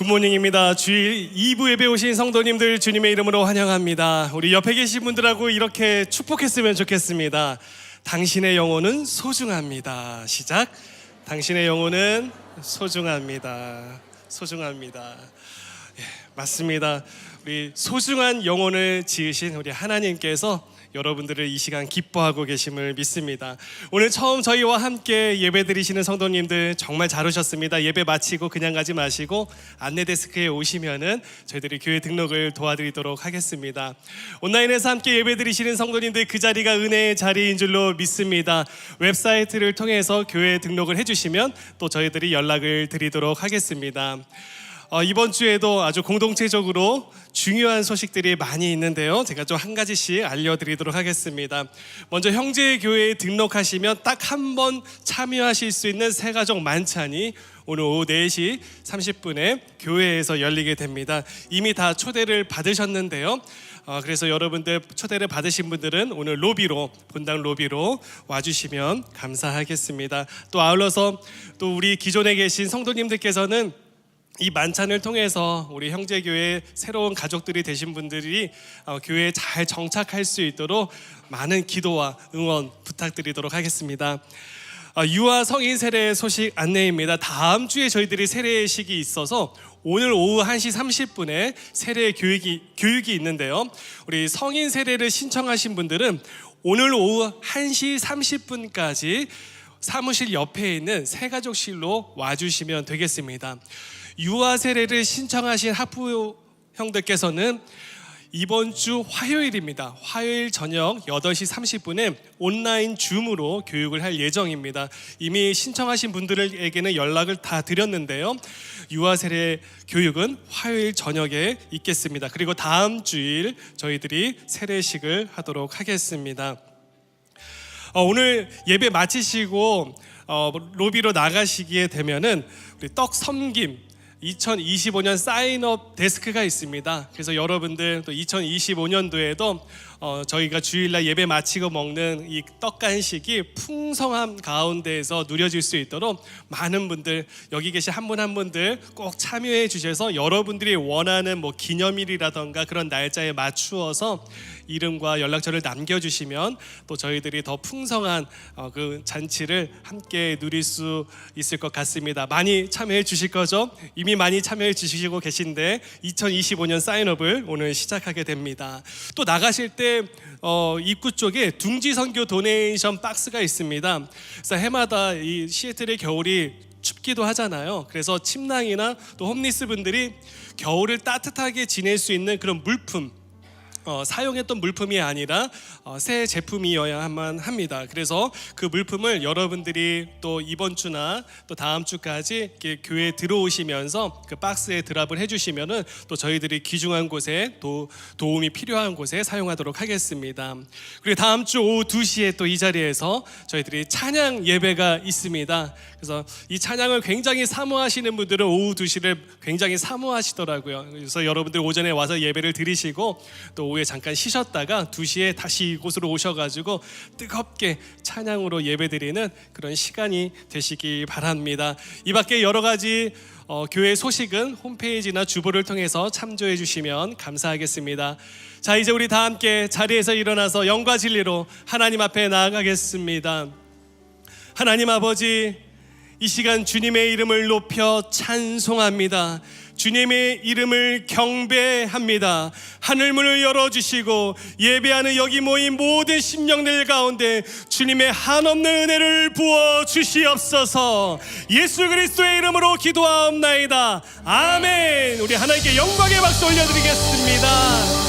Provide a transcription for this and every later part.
굿모닝입니다. 주일 2부 예배 오신 성도님들 주님의 이름으로 환영합니다. 우리 옆에 계신 분들하고 이렇게 축복했으면 좋겠습니다. 당신의 영혼은 소중합니다. 시작. 당신의 영혼은 소중합니다. 소중합니다. 예, 맞습니다. 우리 소중한 영혼을 지으신 우리 하나님께서 여러분들을 이 시간 기뻐하고 계심을 믿습니다. 오늘 처음 저희와 함께 예배 드리시는 성도님들 정말 잘 오셨습니다. 예배 마치고 그냥 가지 마시고 안내 데스크에 오시면은 저희들이 교회 등록을 도와드리도록 하겠습니다. 온라인에서 함께 예배 드리시는 성도님들 그 자리가 은혜의 자리인 줄로 믿습니다. 웹사이트를 통해서 교회 등록을 해주시면 또 저희들이 연락을 드리도록 하겠습니다. 이번 주에도 아주 공동체적으로 중요한 소식들이 많이 있는데요. 제가 좀 한 가지씩 알려드리도록 하겠습니다. 먼저 형제교회에 등록하시면 딱 한 번 참여하실 수 있는 새가족 만찬이 오늘 오후 4시 30분에 교회에서 열리게 됩니다. 이미 다 초대를 받으셨는데요. 그래서 여러분들 초대를 받으신 분들은 오늘 로비로, 본당 로비로 와주시면 감사하겠습니다. 또 아울러서 또 우리 기존에 계신 성도님들께서는 이 만찬을 통해서 우리 형제교회 새로운 가족들이 되신 분들이 교회에 잘 정착할 수 있도록 많은 기도와 응원 부탁드리도록 하겠습니다. 유아 성인 세례 소식 안내입니다. 다음 주에 저희들이 세례식이 있어서 오늘 오후 1시 30분에 세례 교육이 있는데요. 우리 성인 세례를 신청하신 분들은 오늘 오후 1시 30분까지 사무실 옆에 있는 새가족실로 와주시면 되겠습니다. 유아 세례를 신청하신 학부 형들께서는 이번 주 화요일입니다. 화요일 저녁 8시 30분에 온라인 줌으로 교육을 할 예정입니다. 이미 신청하신 분들에게는 연락을 다 드렸는데요. 유아 세례 교육은 화요일 저녁에 있겠습니다. 그리고 다음 주일 저희들이 세례식을 하도록 하겠습니다. 오늘 예배 마치시고 로비로 나가시게 되면은 우리 떡 섬김 2025년 사인업 데스크가 있습니다. 그래서 여러분들 또 2025년도에도 저희가 주일날 예배 마치고 먹는 이 떡 간식이 풍성함 가운데에서 누려질 수 있도록 많은 분들 여기 계신 한 분 한 분들 꼭 참여해 주셔서 여러분들이 원하는 뭐 기념일이라던가 그런 날짜에 맞추어서 이름과 연락처를 남겨주시면 또 저희들이 더 풍성한 그 잔치를 함께 누릴 수 있을 것 같습니다. 많이 참여해 주실 거죠? 이미 많이 참여해 주시고 계신데 2025년 사인업을 오늘 시작하게 됩니다. 또 나가실 때 입구 쪽에 둥지 선교 도네이션 박스가 있습니다. 그래서 해마다 이 시애틀의 겨울이 춥기도 하잖아요. 그래서 침낭이나 또 홈리스 분들이 겨울을 따뜻하게 지낼 수 있는 그런 물품 사용했던 물품이 아니라 새 제품이어야만 합니다. 그래서 그 물품을 여러분들이 또 이번 주나 또 다음 주까지 이렇게 교회에 들어오시면서 그 박스에 드랍을 해주시면은 또 저희들이 귀중한 곳에 도움이 필요한 곳에 사용하도록 하겠습니다. 그리고 다음 주 오후 2시에 또 이 자리에서 저희들이 찬양 예배가 있습니다. 그래서 이 찬양을 굉장히 사모하시는 분들은 오후 2시를 굉장히 사모하시더라고요. 그래서 여러분들 오전에 와서 예배를 드리시고 또 오후에 잠깐 쉬셨다가 2시에 다시 이곳으로 오셔가지고 뜨겁게 찬양으로 예배드리는 그런 시간이 되시기 바랍니다. 이 밖에 여러 가지 교회 소식은 홈페이지나 주보를 통해서 참조해 주시면 감사하겠습니다. 자, 이제 우리 다 함께 자리에서 일어나서 영과 진리로 하나님 앞에 나아가겠습니다. 하나님 아버지, 이 시간 주님의 이름을 높여 찬송합니다. 주님의 이름을 경배합니다. 하늘문을 열어주시고 예배하는 여기 모인 모든 심령들 가운데 주님의 한없는 은혜를 부어주시옵소서. 예수 그리스도의 이름으로 기도하옵나이다. 아멘. 우리 하나님께 영광의 박수 올려드리겠습니다.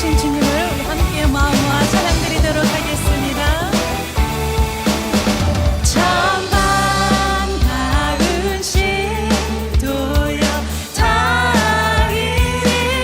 주님을 함께 마음 모아 찬양드리도록 하겠습니다. 참 반가운 시도여 당일이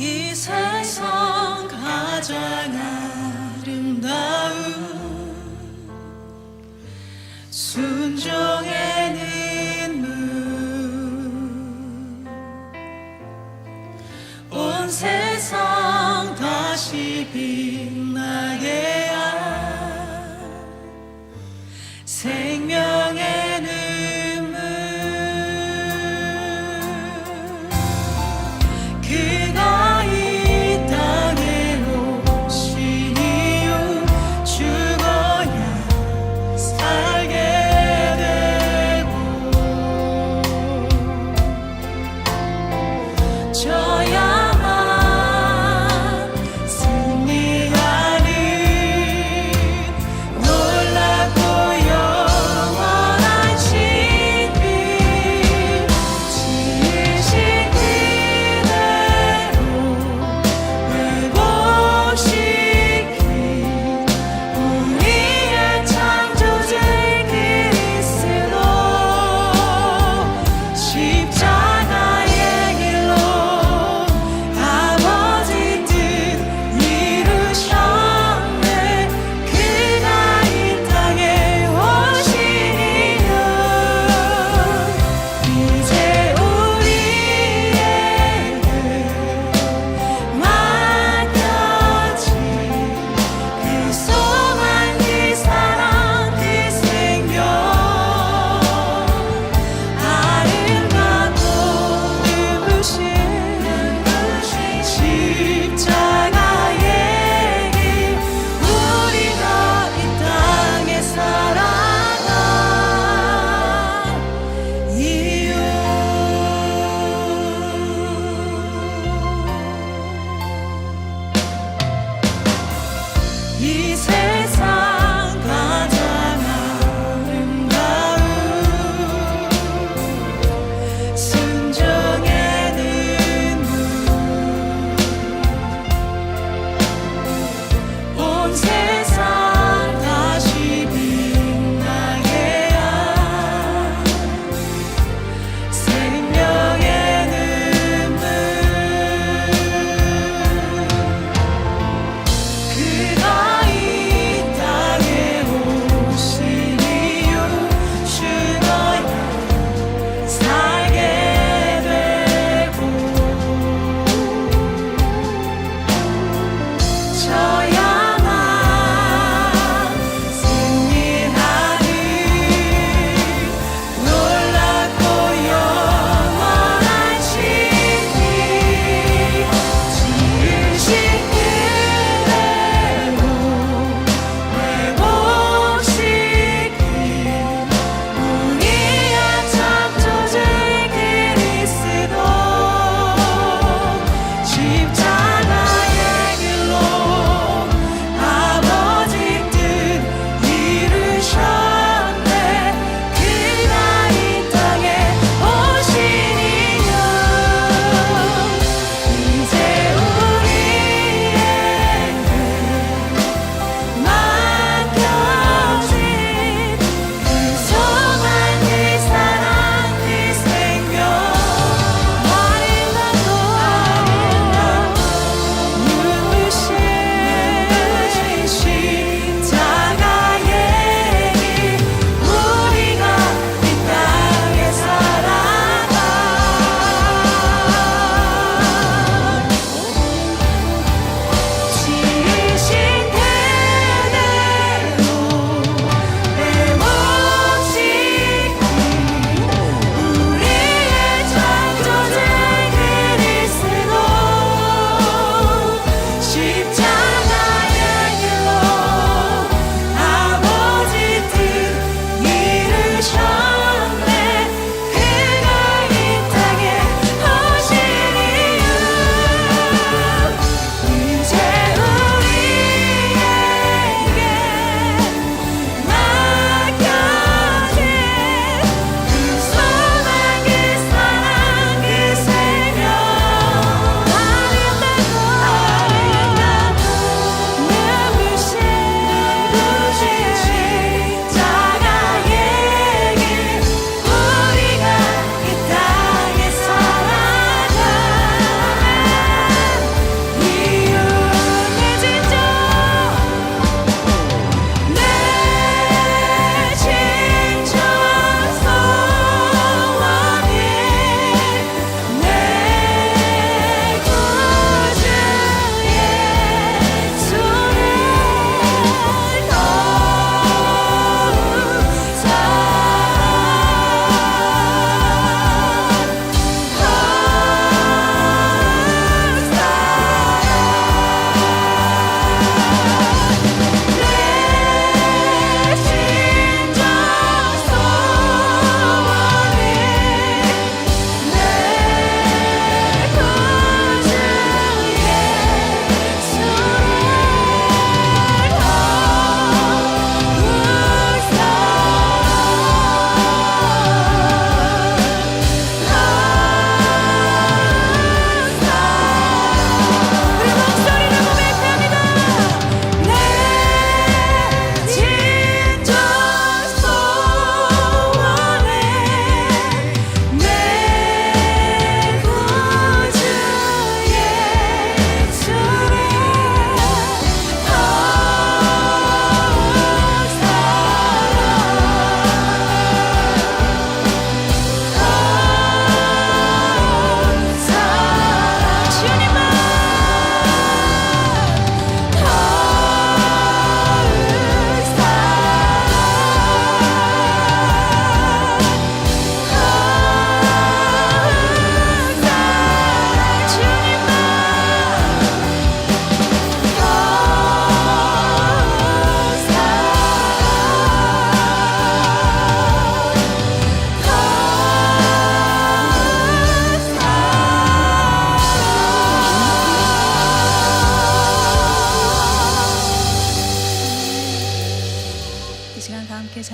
이 세상 가장 아름다운 순종의 눈물 온 세상 다시 빛나게 한 생명의 눈물 그가 이 땅에 오신 이유 죽어야 살게 되고 저야만 승리하는 놀랍고 영원한 신비 지으신 그대로 회복시킨 우리의 창조주 그리스도 십자가의 길로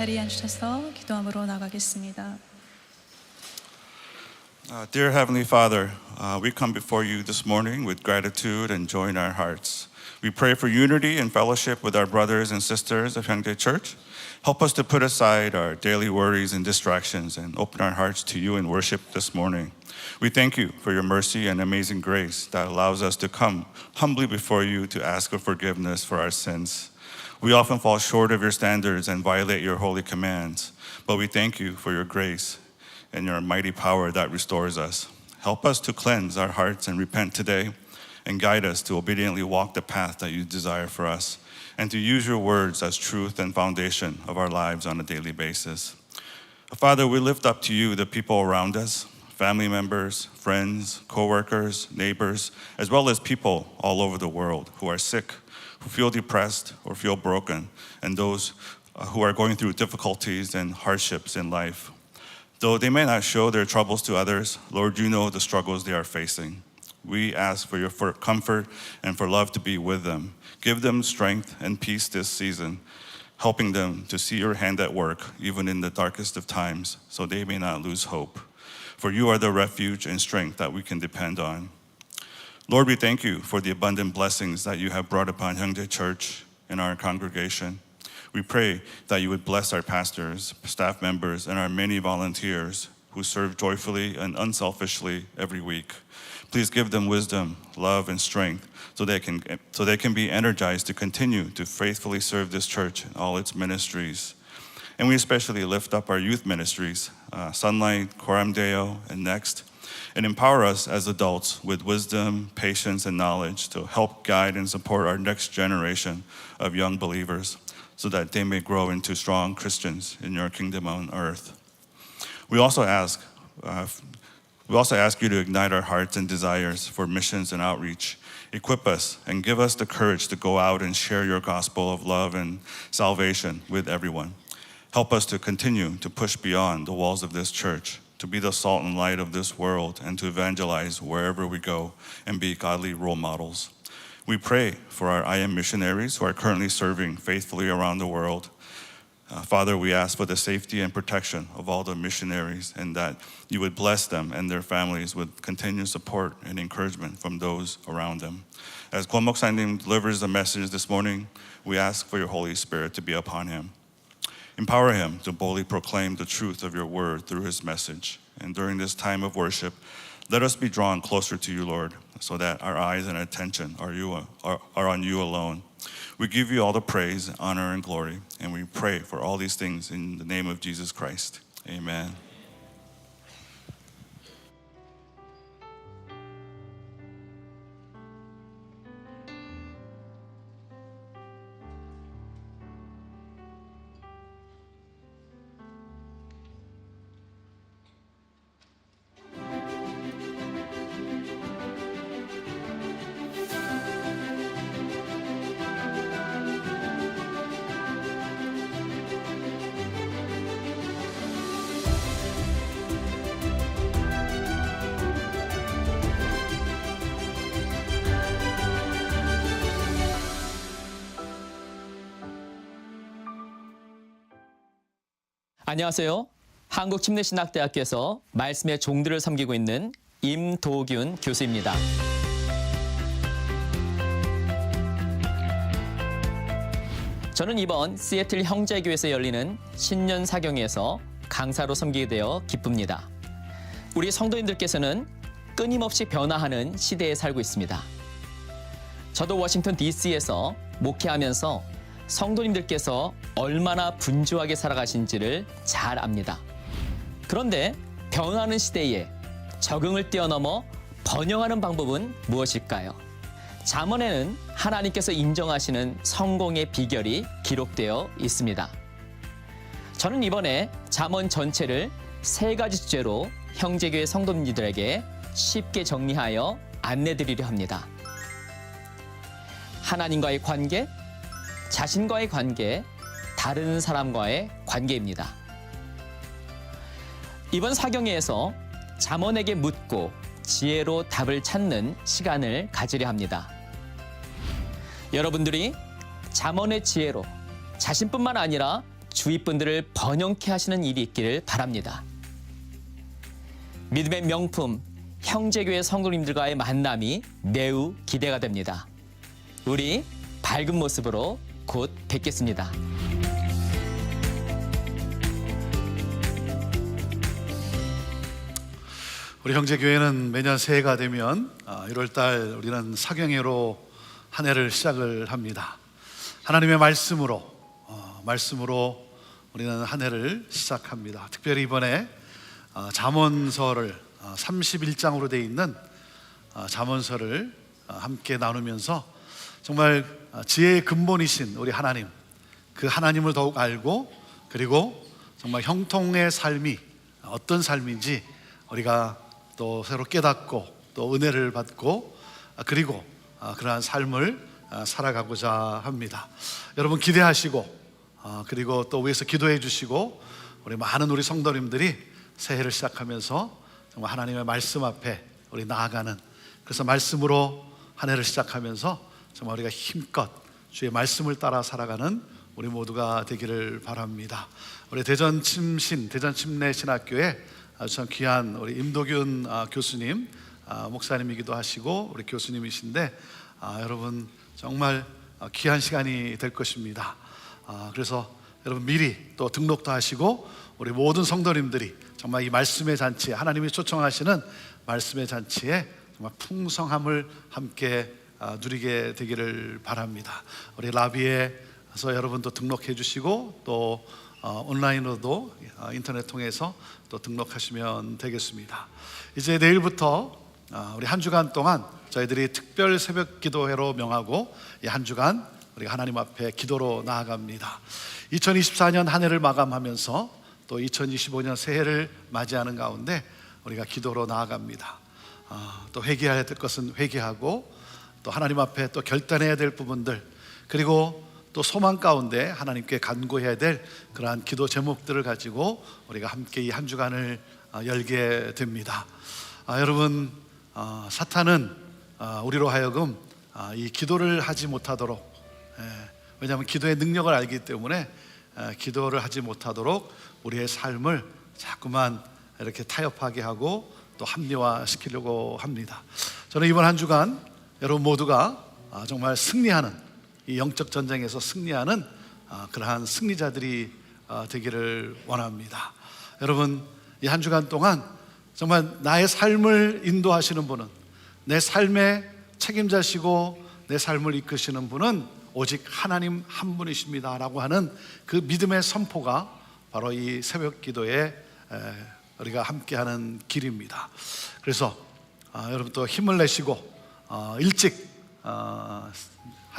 자리에 앉으셔서 기도함으로 나가겠습니다. Dear Heavenly Father, we come before you this morning with gratitude and joy in our hearts. We pray for unity and fellowship with our brothers and sisters of Hyundai Church. Help us to put aside our daily worries and distractions and open our hearts to you in worship this morning. We thank you for your mercy and amazing grace that allows us to come humbly before you to ask for forgiveness for our sins. We often fall short of your standards and violate your holy commands, but we thank you for your grace and your mighty power that restores us. Help us to cleanse our hearts and repent today, and guide us to obediently walk the path that you desire for us, and to use your words as truth and foundation of our lives on a daily basis. Father, we lift up to you the people around us, family members, friends, co-workers, neighbors, as well as people all over the world who are sick, who feel depressed or feel broken, and those who are going through difficulties and hardships in life. Though they may not show their troubles to others, Lord, you know the struggles they are facing. We ask for your comfort and for love to be with them. Give them strength and peace this season, helping them to see your hand at work, even in the darkest of times, so they may not lose hope. For you are the refuge and strength that we can depend on. Lord, we thank you for the abundant blessings that you have brought upon Hyundai Church and our congregation. We pray that you would bless our pastors, staff members, and our many volunteers who serve joyfully and unselfishly every week. Please give them wisdom, love, and strength so they can be energized to continue to faithfully serve this church and all its ministries. And we especially lift up our youth ministries, Sunlight, Coram Deo, and Next, and empower us as adults with wisdom, patience, and knowledge to help guide and support our next generation of young believers so that they may grow into strong Christians in your kingdom on earth. We also ask you to ignite our hearts and desires for missions and outreach. Equip us and give us the courage to go out and share your gospel of love and salvation with everyone. Help us to continue to push beyond the walls of this church, to be the salt and light of this world, and to evangelize wherever we go and be godly role models. We pray for our IM missionaries who are currently serving faithfully around the world. Father, we ask for the safety and protection of all the missionaries, and that you would bless them and their families with continued support and encouragement from those around them. As Kwon Moksa님 delivers the message this morning, we ask for your Holy Spirit to be upon him. Empower him to boldly proclaim the truth of your word through his message. And during this time of worship, let us be drawn closer to you, Lord, so that our eyes and attention are on you alone. We give you all the praise, honor, and glory, and we pray for all these things in the name of Jesus Christ. Amen. 안녕하세요. 한국침례신학대학교에서 말씀의 종들을 섬기고 있는 임도균 교수입니다. 저는 이번 시애틀 형제교회에서 열리는 신년 사경회에서 강사로 섬기게 되어 기쁩니다. 우리 성도님들께서는 끊임없이 변화하는 시대에 살고 있습니다. 저도 워싱턴 DC에서 목회하면서 성도님들께서 얼마나 분주하게 살아가신지를 잘 압니다. 그런데 변화하는 시대에 적응을 뛰어넘어 번영하는 방법은 무엇일까요? 잠언에는 하나님께서 인정하시는 성공의 비결이 기록되어 있습니다. 저는 이번에 잠언 전체를 3가지 주제로 형제교회 성도님들에게 쉽게 정리하여 안내드리려 합니다. 하나님과의 관계, 자신과의 관계, 다른 사람과의 관계입니다. 이번 사경회에서 잠언에게 묻고 지혜로 답을 찾는 시간을 가지려 합니다. 여러분들이 잠언의 지혜로 자신뿐만 아니라 주위 분들을 번영케 하시는 일이 있기를 바랍니다. 믿음의 명품 형제교회 성도님들과의 만남이 매우 기대가 됩니다. 우리 밝은 모습으로 곧 뵙겠습니다. 우리 형제교회는 매년 새해가 되면 1월달 우리는 사경회로 한 해를 시작을 합니다. 하나님의 말씀으로 우리는 한 해를 시작합니다. 특별히 이번에 잠언서를 31장으로 되어 있는 잠언서를 함께 나누면서 정말 지혜의 근본이신 우리 하나님, 그 하나님을 더욱 알고, 그리고 정말 형통의 삶이 어떤 삶인지 우리가 또 새로 깨닫고 또 은혜를 받고, 그리고 그러한 삶을 살아가고자 합니다. 여러분 기대하시고, 그리고 또 위에서 기도해 주시고, 우리 많은 우리 성도님들이 새해를 시작하면서 정말 하나님의 말씀 앞에 우리 나아가는, 그래서 말씀으로 한 해를 시작하면서 정말 우리가 힘껏 주의 말씀을 따라 살아가는 우리 모두가 되기를 바랍니다. 우리 대전 침례 신학교에 아주 참 귀한 우리 임도균 교수님, 목사님이기도 하시고 우리 교수님이신데, 여러분 정말 귀한 시간이 될 것입니다. 그래서 여러분 미리 또 등록도 하시고, 우리 모든 성도님들이 정말 이 말씀의 잔치에, 하나님이 초청하시는 말씀의 잔치에 정말 풍성함을 함께 누리게 되기를 바랍니다. 우리 라비에서 여러분도 등록해 주시고, 또 온라인으로도 인터넷 통해서 또 등록하시면 되겠습니다. 이제 내일부터 우리 한 주간 동안 저희들이 특별 새벽 기도회로 명하고, 이 한 주간 우리가 하나님 앞에 기도로 나아갑니다. 2024년 한 해를 마감하면서 또 2025년 새해를 맞이하는 가운데 우리가 기도로 나아갑니다. 또 회개해야 될 것은 회개하고, 또 하나님 앞에 또 결단해야 될 부분들, 그리고 또 소망 가운데 하나님께 간구해야 될 그러한 기도 제목들을 가지고 우리가 함께 이 한 주간을 열게 됩니다. 여러분, 사탄은 우리로 하여금 이 기도를 하지 못하도록, 왜냐하면 기도의 능력을 알기 때문에 기도를 하지 못하도록 우리의 삶을 자꾸만 이렇게 타협하게 하고 또 합리화시키려고 합니다. 저는 이번 한 주간 여러분 모두가 정말 승리하는, 이 영적 전쟁에서 승리하는 그러한 승리자들이 되기를 원합니다. 여러분, 이 한 주간 동안 정말 나의 삶을 인도하시는 분은, 내 삶의 책임자시고 내 삶을 이끄시는 분은 오직 하나님 한 분이십니다 라고 하는 그 믿음의 선포가 바로 이 새벽 기도에 우리가 함께하는 길입니다. 그래서 여러분 또 힘을 내시고 일찍 한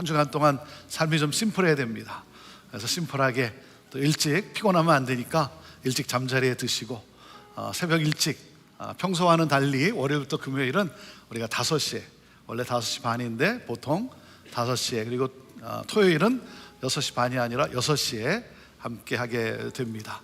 주간 동안 삶이 좀 심플해야 됩니다. 그래서 심플하게 또 일찍, 피곤하면 안 되니까 일찍 잠자리에 드시고, 새벽 일찍, 평소와는 달리 월요일부터 금요일은 우리가 5시에, 원래 5시 반인데 보통 5시에, 그리고 토요일은 6시 반이 아니라 6시에 함께 하게 됩니다.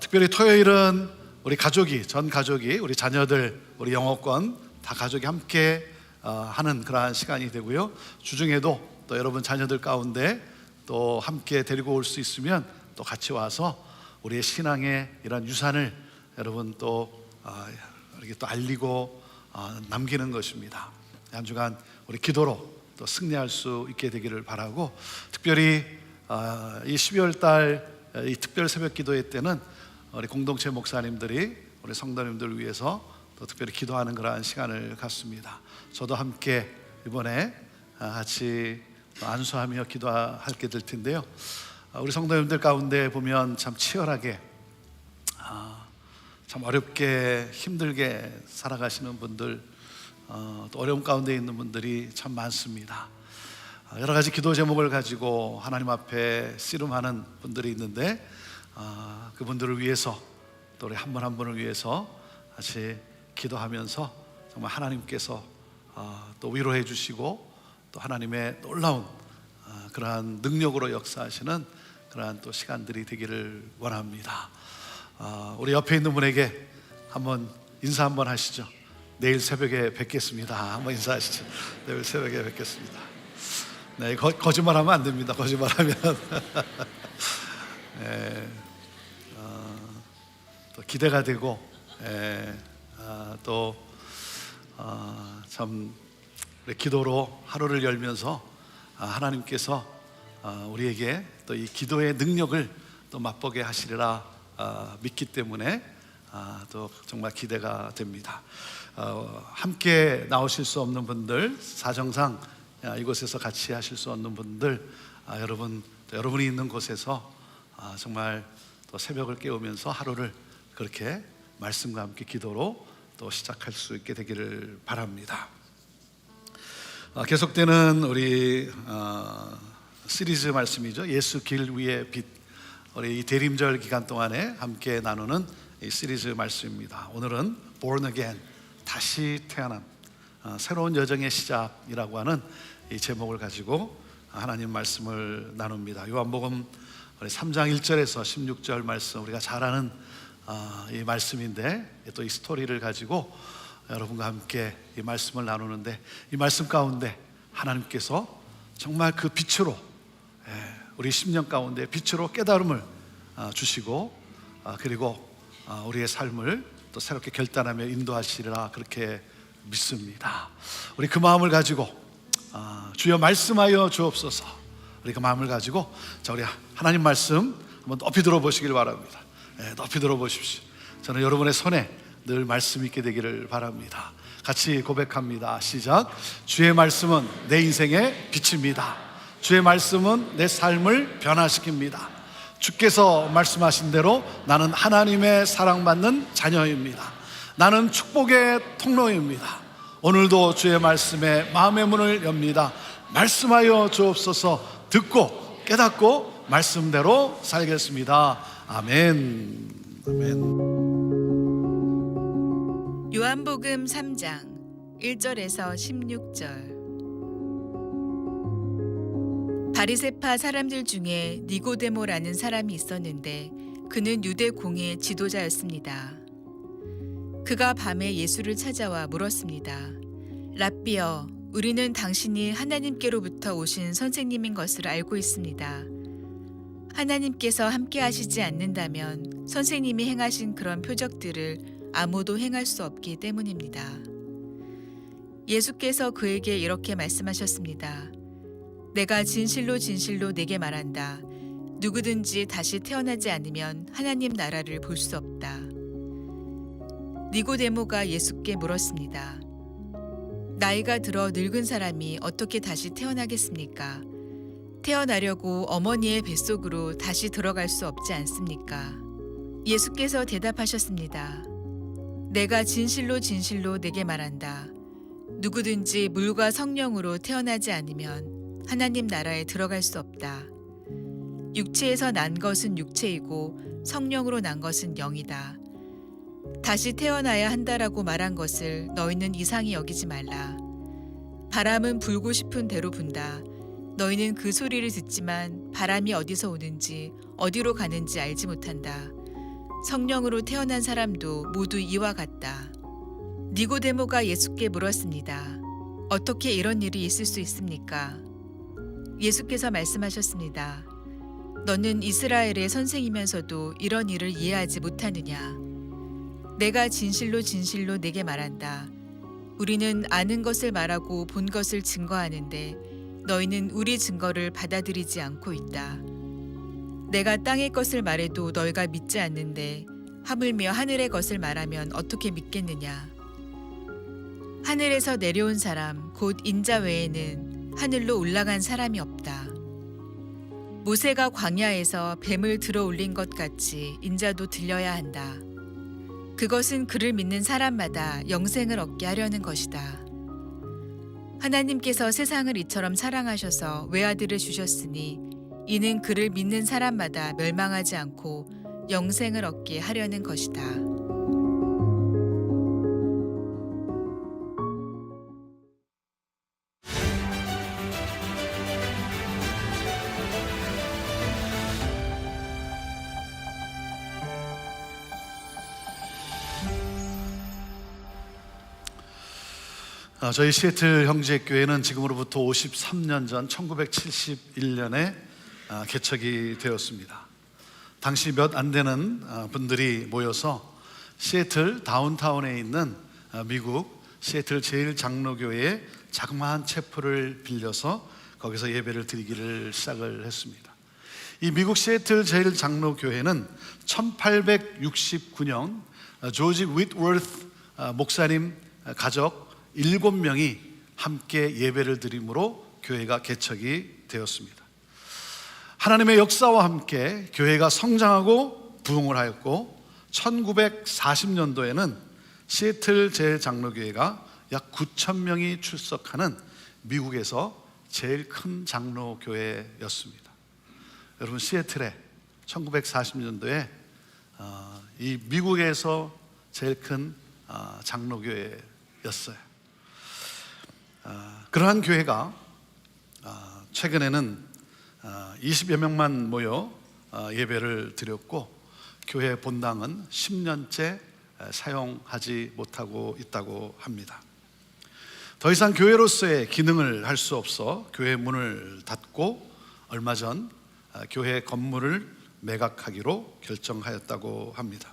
특별히 토요일은 우리 가족이, 전 가족이, 우리 자녀들, 우리 영어권 다 가족이 함께 하는 그러한 시간이 되고요. 주중에도 또 여러분 자녀들 가운데 또 함께 데리고 올 수 있으면 또 같이 와서 우리의 신앙의 이런 유산을 여러분 또 이렇게 또 알리고 남기는 것입니다. 한 주간 우리 기도로 또 승리할 수 있게 되기를 바라고, 특별히 이 12월 달 이 특별 새벽 기도회 때는 우리 공동체 목사님들이 우리 성도님들을 위해서 또 특별히 기도하는 그러한 시간을 갖습니다. 저도 함께 이번에 같이 안수하며 기도하게 될 텐데요. 우리 성도님들 가운데 보면 참 치열하게, 참 어렵게 힘들게 살아가시는 분들, 또 어려움 가운데 있는 분들이 참 많습니다. 여러 가지 기도 제목을 가지고 하나님 앞에 씨름하는 분들이 있는데, 그분들을 위해서, 또 우리 한 분 한 분을 위해서 같이 기도하면서 정말 하나님께서 또 위로해 주시고, 또 하나님의 놀라운 그러한 능력으로 역사하시는 그러한 또 시간들이 되기를 원합니다. 우리 옆에 있는 분에게 한번 인사 한번 하시죠. 내일 새벽에 뵙겠습니다. 한번 인사하시죠. 내일 새벽에 뵙겠습니다. 네, 거짓말하면 안 됩니다. 거짓말하면 또 기대가 되고 참 기도로 하루를 열면서 하나님께서 우리에게 또 이 기도의 능력을 또 맛보게 하시리라 믿기 때문에 또 정말 기대가 됩니다. 함께 나오실 수 없는 분들, 사정상 이곳에서 같이 하실 수 없는 분들, 여러분이 있는 곳에서 정말 또 새벽을 깨우면서 하루를 그렇게 말씀과 함께 기도로 또 시작할 수 있게 되기를 바랍니다. 계속되는 우리 시리즈 말씀이죠. 예수 길 위의 빛. 우리 이 대림절 기간 동안에 함께 나누는 이 시리즈 말씀입니다. 오늘은 Born Again, 다시 태어남, 새로운 여정의 시작이라고 하는 이 제목을 가지고 하나님 말씀을 나눕니다. 요한복음 3장 1절에서 16절 말씀, 우리가 잘 아는 이 말씀인데 또 이 스토리를 가지고 여러분과 함께 이 말씀을 나누는데, 이 말씀 가운데 하나님께서 정말 그 빛으로 우리 심령 가운데 빛으로 깨달음을 주시고 그리고 우리의 삶을 또 새롭게 결단하며 인도하시리라 그렇게 믿습니다. 우리 그 마음을 가지고 주여 말씀하여 주옵소서. 우리 그 마음을 가지고 우리 하나님 말씀 한번 높이 들어보시길 바랍니다. 높이 들어보십시오. 저는 여러분의 손에 늘 말씀이 있게 되기를 바랍니다. 같이 고백합니다. 시작. 주의 말씀은 내 인생의 빛입니다. 주의 말씀은 내 삶을 변화시킵니다. 주께서 말씀하신 대로 나는 하나님의 사랑받는 자녀입니다. 나는 축복의 통로입니다. 오늘도 주의 말씀에 마음의 문을 엽니다. 말씀하여 주옵소서. 듣고 깨닫고 말씀대로 살겠습니다. 아멘. 아멘. 요한복음 3장 1절에서 16절. 바리새파 사람들 중에 니고데모라는 사람이 있었는데 그는 유대 공의 지도자였습니다. 그가 밤에 예수를 찾아와 물었습니다. 랍비여, 우리는 당신이 하나님께로부터 오신 선생님인 것을 알고 있습니다. 하나님께서 함께 하시지 않는다면 선생님이 행하신 그런 표적들을 아무도 행할 수 없기 때문입니다. 예수께서 그에게 이렇게 말씀하셨습니다. 내가 진실로 진실로 내게 말한다. 누구든지 다시 태어나지 않으면 하나님 나라를 볼 수 없다. 니고데모가 예수께 물었습니다. 나이가 들어 늙은 사람이 어떻게 다시 태어나겠습니까? 태어나려고 어머니의 뱃속으로 다시 들어갈 수 없지 않습니까? 예수께서 대답하셨습니다. 내가 진실로 진실로 내게 말한다. 누구든지 물과 성령으로 태어나지 않으면 하나님 나라에 들어갈 수 없다. 육체에서 난 것은 육체이고 성령으로 난 것은 영이다. 다시 태어나야 한다라고 말한 것을 너희는 이상히 여기지 말라. 바람은 불고 싶은 대로 분다. 너희는 그 소리를 듣지만 바람이 어디서 오는지 어디로 가는지 알지 못한다. 성령으로 태어난 사람도 모두 이와 같다. 니고데모가 예수께 물었습니다. 어떻게 이런 일이 있을 수 있습니까? 예수께서 말씀하셨습니다. 너는 이스라엘의 선생이면서도 이런 일을 이해하지 못하느냐? 내가 진실로 진실로 내게 말한다. 우리는 아는 것을 말하고 본 것을 증거하는데 너희는 우리 증거를 받아들이지 않고 있다. 내가 땅의 것을 말해도 너희가 믿지 않는데 하물며 하늘의 것을 말하면 어떻게 믿겠느냐? 하늘에서 내려온 사람 곧 인자 외에는 하늘로 올라간 사람이 없다. 모세가 광야에서 뱀을 들어 올린 것 같이 인자도 들려야 한다. 그것은 그를 믿는 사람마다 영생을 얻게 하려는 것이다. 하나님께서 세상을 이처럼 사랑하셔서 외아들을 주셨으니 이는 그를 믿는 사람마다 멸망하지 않고 영생을 얻게 하려는 것이다. 저희 시애틀 형제교회는 지금으로부터 53년 전 1971년에 개척이 되었습니다. 당시 몇 안 되는 분들이 모여서 시애틀 다운타운에 있는 미국 시애틀 제일장로교회의 자그마한 채플을 빌려서 거기서 예배를 드리기를 시작을 했습니다. 이 미국 시애틀 제일장로교회는 1869년 조지 윗워스 목사님 가족 7명이 함께 예배를 드림으로 교회가 개척이 되었습니다. 하나님의 역사와 함께 교회가 성장하고 부흥을 하였고 1940년도에는 시애틀 제일장로교회가 약 9,000명이 출석하는 미국에서 제일 큰 장로교회였습니다. 여러분, 시애틀에 1940년도에 이 미국에서 제일 큰 장로교회였어요. 그러한 교회가 최근에는 20여 명만 모여 예배를 드렸고 교회 본당은 10년째 사용하지 못하고 있다고 합니다. 더 이상 교회로서의 기능을 할 수 없어 교회 문을 닫고 얼마 전 교회 건물을 매각하기로 결정하였다고 합니다.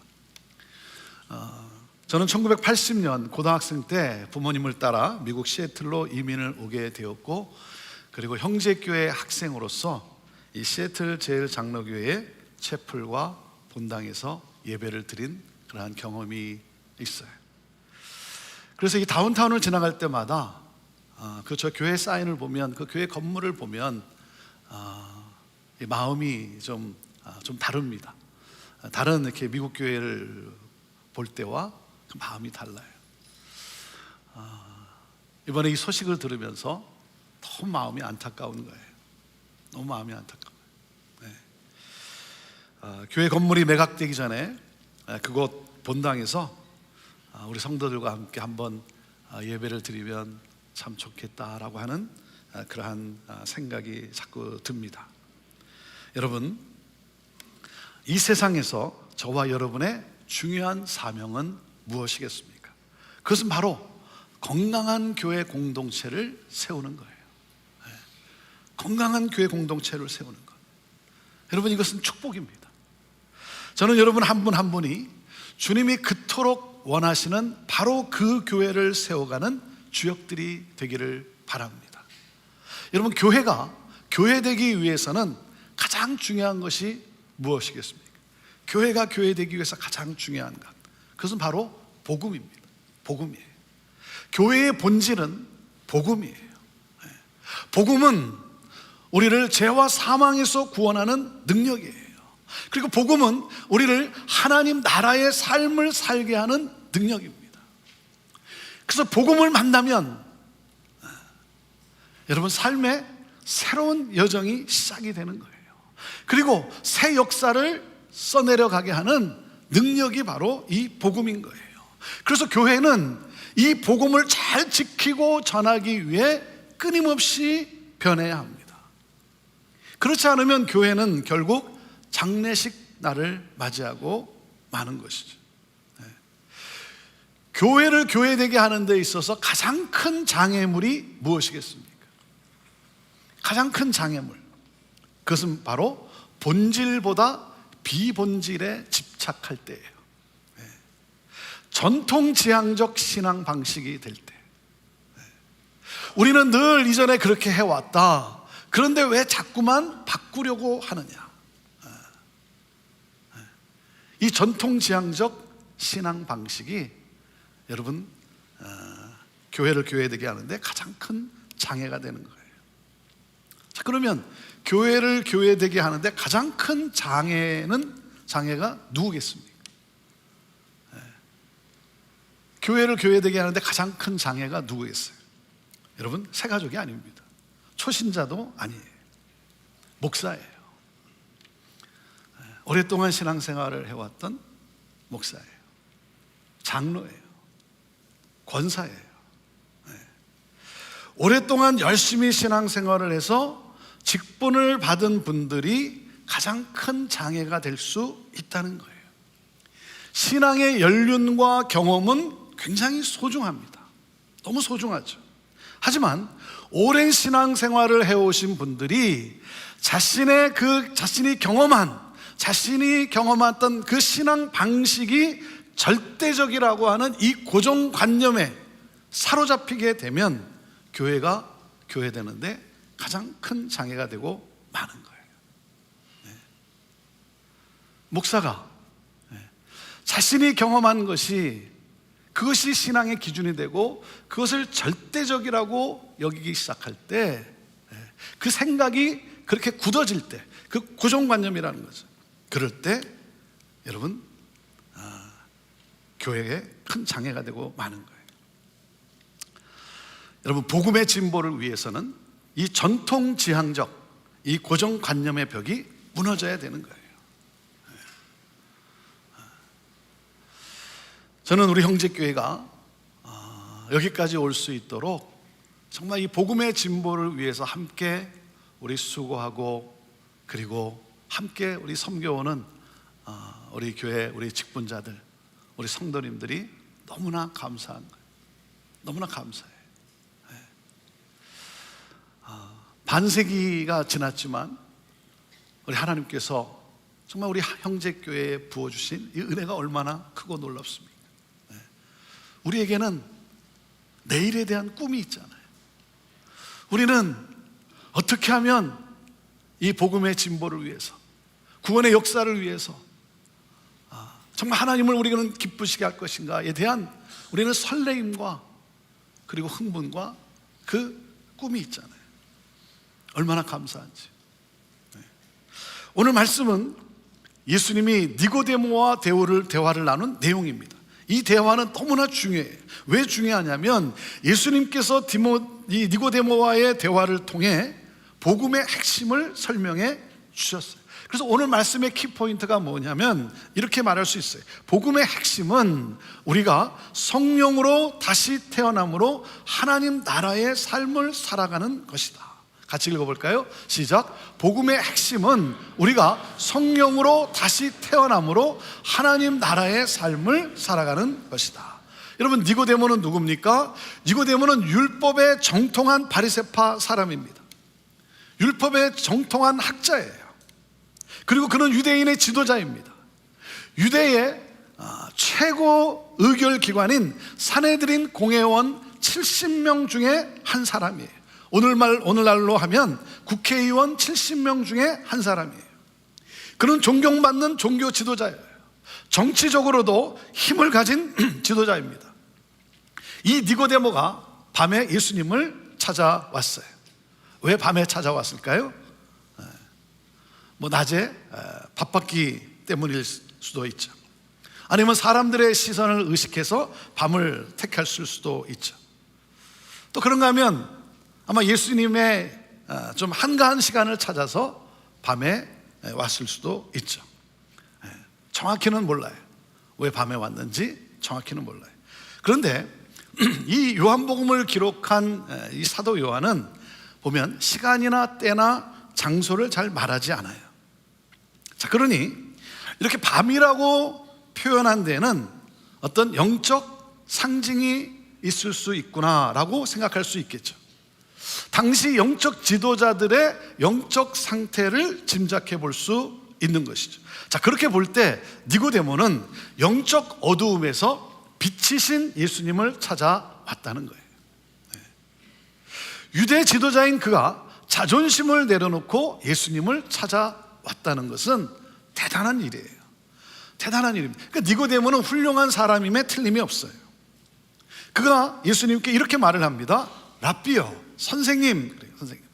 저는 1980년 고등학생 때 부모님을 따라 미국 시애틀로 이민을 오게 되었고, 그리고 형제교회 학생으로서 이 시애틀 제일장로교회의 채플과 본당에서 예배를 드린 그러한 경험이 있어요. 그래서 이 다운타운을 지나갈 때마다 저 교회 사인을 보면, 그 교회 건물을 보면 이 마음이 좀 다릅니다. 다른 이렇게 미국 교회를 볼 때와 그 마음이 달라요. 이번에 이 소식을 들으면서 너무 마음이 안타까운 거예요. 너무 마음이 안타까워요. 네. 교회 건물이 매각되기 전에 그곳 본당에서 우리 성도들과 함께 한번 예배를 드리면 참 좋겠다라고 하는 그러한 생각이 자꾸 듭니다. 여러분, 이 세상에서 저와 여러분의 중요한 사명은 무엇이겠습니까? 그것은 바로 건강한 교회 공동체를 세우는 거예요. 건강한 교회 공동체를 세우는 것. 여러분, 이것은 축복입니다. 저는 여러분 한 분 한 분이 주님이 그토록 원하시는 바로 그 교회를 세워가는 주역들이 되기를 바랍니다. 여러분, 교회가 교회되기 위해서는 가장 중요한 것이 무엇이겠습니까? 교회가 교회되기 위해서 가장 중요한 것, 그것은 바로 복음입니다. 복음이에요. 교회의 본질은 복음이에요. 복음은 우리를 죄와 사망에서 구원하는 능력이에요. 그리고 복음은 우리를 하나님 나라의 삶을 살게 하는 능력입니다. 그래서 복음을 만나면 여러분, 삶의 새로운 여정이 시작이 되는 거예요. 그리고 새 역사를 써내려가게 하는 능력이 바로 이 복음인 거예요. 그래서 교회는 이 복음을 잘 지키고 전하기 위해 끊임없이 변해야 합니다. 그렇지 않으면 교회는 결국 장례식 날을 맞이하고 마는 것이죠. 교회를 교회되게 하는 데 있어서 가장 큰 장애물이 무엇이겠습니까? 가장 큰 장애물, 그것은 바로 본질보다 비본질에 집착할 때예요. 전통지향적 신앙 방식이 될 때, 우리는 늘 이전에 그렇게 해왔다, 그런데 왜 자꾸만 바꾸려고 하느냐. 이 전통지향적 신앙 방식이 여러분 교회를 교회되게 하는데 가장 큰 장애가 되는 거예요. 자, 그러면 교회를 교회되게 하는데 가장 큰 장애가 누구겠습니까? 교회를 교회되게 하는데 가장 큰 장애가 누구겠어요? 여러분, 새가족이 아닙니다. 초신자도 아니에요. 목사예요. 오랫동안 신앙생활을 해왔던 목사예요. 장로예요. 권사예요. 오랫동안 열심히 신앙생활을 해서 직분을 받은 분들이 가장 큰 장애가 될 수 있다는 거예요. 신앙의 연륜과 경험은 굉장히 소중합니다. 너무 소중하죠. 하지만 오랜 신앙생활을 해오신 분들이 자신이 경험한, 자신이 경험했던 그 신앙 방식이 절대적이라고 하는 이 고정관념에 사로잡히게 되면 교회가 교회되는데 가장 큰 장애가 되고 마는 거예요. 목사가 자신이 경험한 것이 그것이 신앙의 기준이 되고 그것을 절대적이라고 여기기 시작할 때, 그 생각이 그렇게 굳어질 때, 그 고정관념이라는 거죠. 그럴 때 여러분, 교회에 큰 장애가 되고 마는 거예요. 여러분, 복음의 진보를 위해서는 이 전통지향적, 이 고정관념의 벽이 무너져야 되는 거예요. 저는 우리 형제교회가 여기까지 올 수 있도록 정말 이 복음의 진보를 위해서 함께 우리 수고하고, 그리고 함께 우리 섬겨오는 우리 교회, 우리 직분자들, 우리 성도님들이 너무나 감사한 거예요. 너무나 감사해요. 반세기가 지났지만 우리 하나님께서 정말 우리 형제교회에 부어주신 이 은혜가 얼마나 크고 놀랍습니까? 우리에게는 내일에 대한 꿈이 있잖아요. 우리는 어떻게 하면 이 복음의 진보를 위해서, 구원의 역사를 위해서 정말 하나님을 우리는 기쁘시게 할 것인가에 대한 우리는 설레임과 그리고 흥분과 그 꿈이 있잖아요. 얼마나 감사한지. 오늘 말씀은 예수님이 니고데모와 대화를 나눈 내용입니다. 이 대화는 너무나 중요해요. 왜 중요하냐면 예수님께서 이 니고데모와의 대화를 통해 복음의 핵심을 설명해 주셨어요. 그래서 오늘 말씀의 키포인트가 뭐냐면 이렇게 말할 수 있어요. 복음의 핵심은 우리가 성령으로 다시 태어남으로 하나님 나라의 삶을 살아가는 것이다. 같이 읽어볼까요? 시작. 복음의 핵심은 우리가 성령으로 다시 태어남으로 하나님 나라의 삶을 살아가는 것이다. 여러분, 니고데모는 누굽니까? 니고데모는 율법에 정통한 바리새파 사람입니다. 율법에 정통한 학자예요. 그리고 그는 유대인의 지도자입니다. 유대의 최고 의결기관인 사내드린 공회원 70명 중에 한 사람이에요. 오늘날로 하면 국회의원 70명 중에 한 사람이에요. 그는 존경받는 종교 지도자예요. 정치적으로도 힘을 가진 지도자입니다. 이 니고데모가 밤에 예수님을 찾아왔어요. 왜 밤에 찾아왔을까요? 낮에 바빴기 때문일 수도 있죠. 아니면 사람들의 시선을 의식해서 밤을 택했을 수도 있죠. 또 그런가 하면 아마 예수님의 좀 한가한 시간을 찾아서 밤에 왔을 수도 있죠. 정확히는 몰라요. 왜 밤에 왔는지 정확히는 몰라요. 그런데 이 요한복음을 기록한 이 사도 요한은 보면 시간이나 때나 장소를 잘 말하지 않아요. 자, 그러니 이렇게 밤이라고 표현한 데는 어떤 영적 상징이 있을 수 있구나라고 생각할 수 있겠죠. 당시 영적 지도자들의 영적 상태를 짐작해 볼 수 있는 것이죠. 자, 그렇게 볼 때 니고데모는 영적 어두움에서 빛이신 예수님을 찾아왔다는 거예요. 유대 지도자인 그가 자존심을 내려놓고 예수님을 찾아왔다는 것은 대단한 일이에요. 대단한 일입니다. 그러니까 니고데모는 훌륭한 사람임에 틀림이 없어요. 그가 예수님께 이렇게 말을 합니다. 랍비요, 선생님, 그래요, 선생님.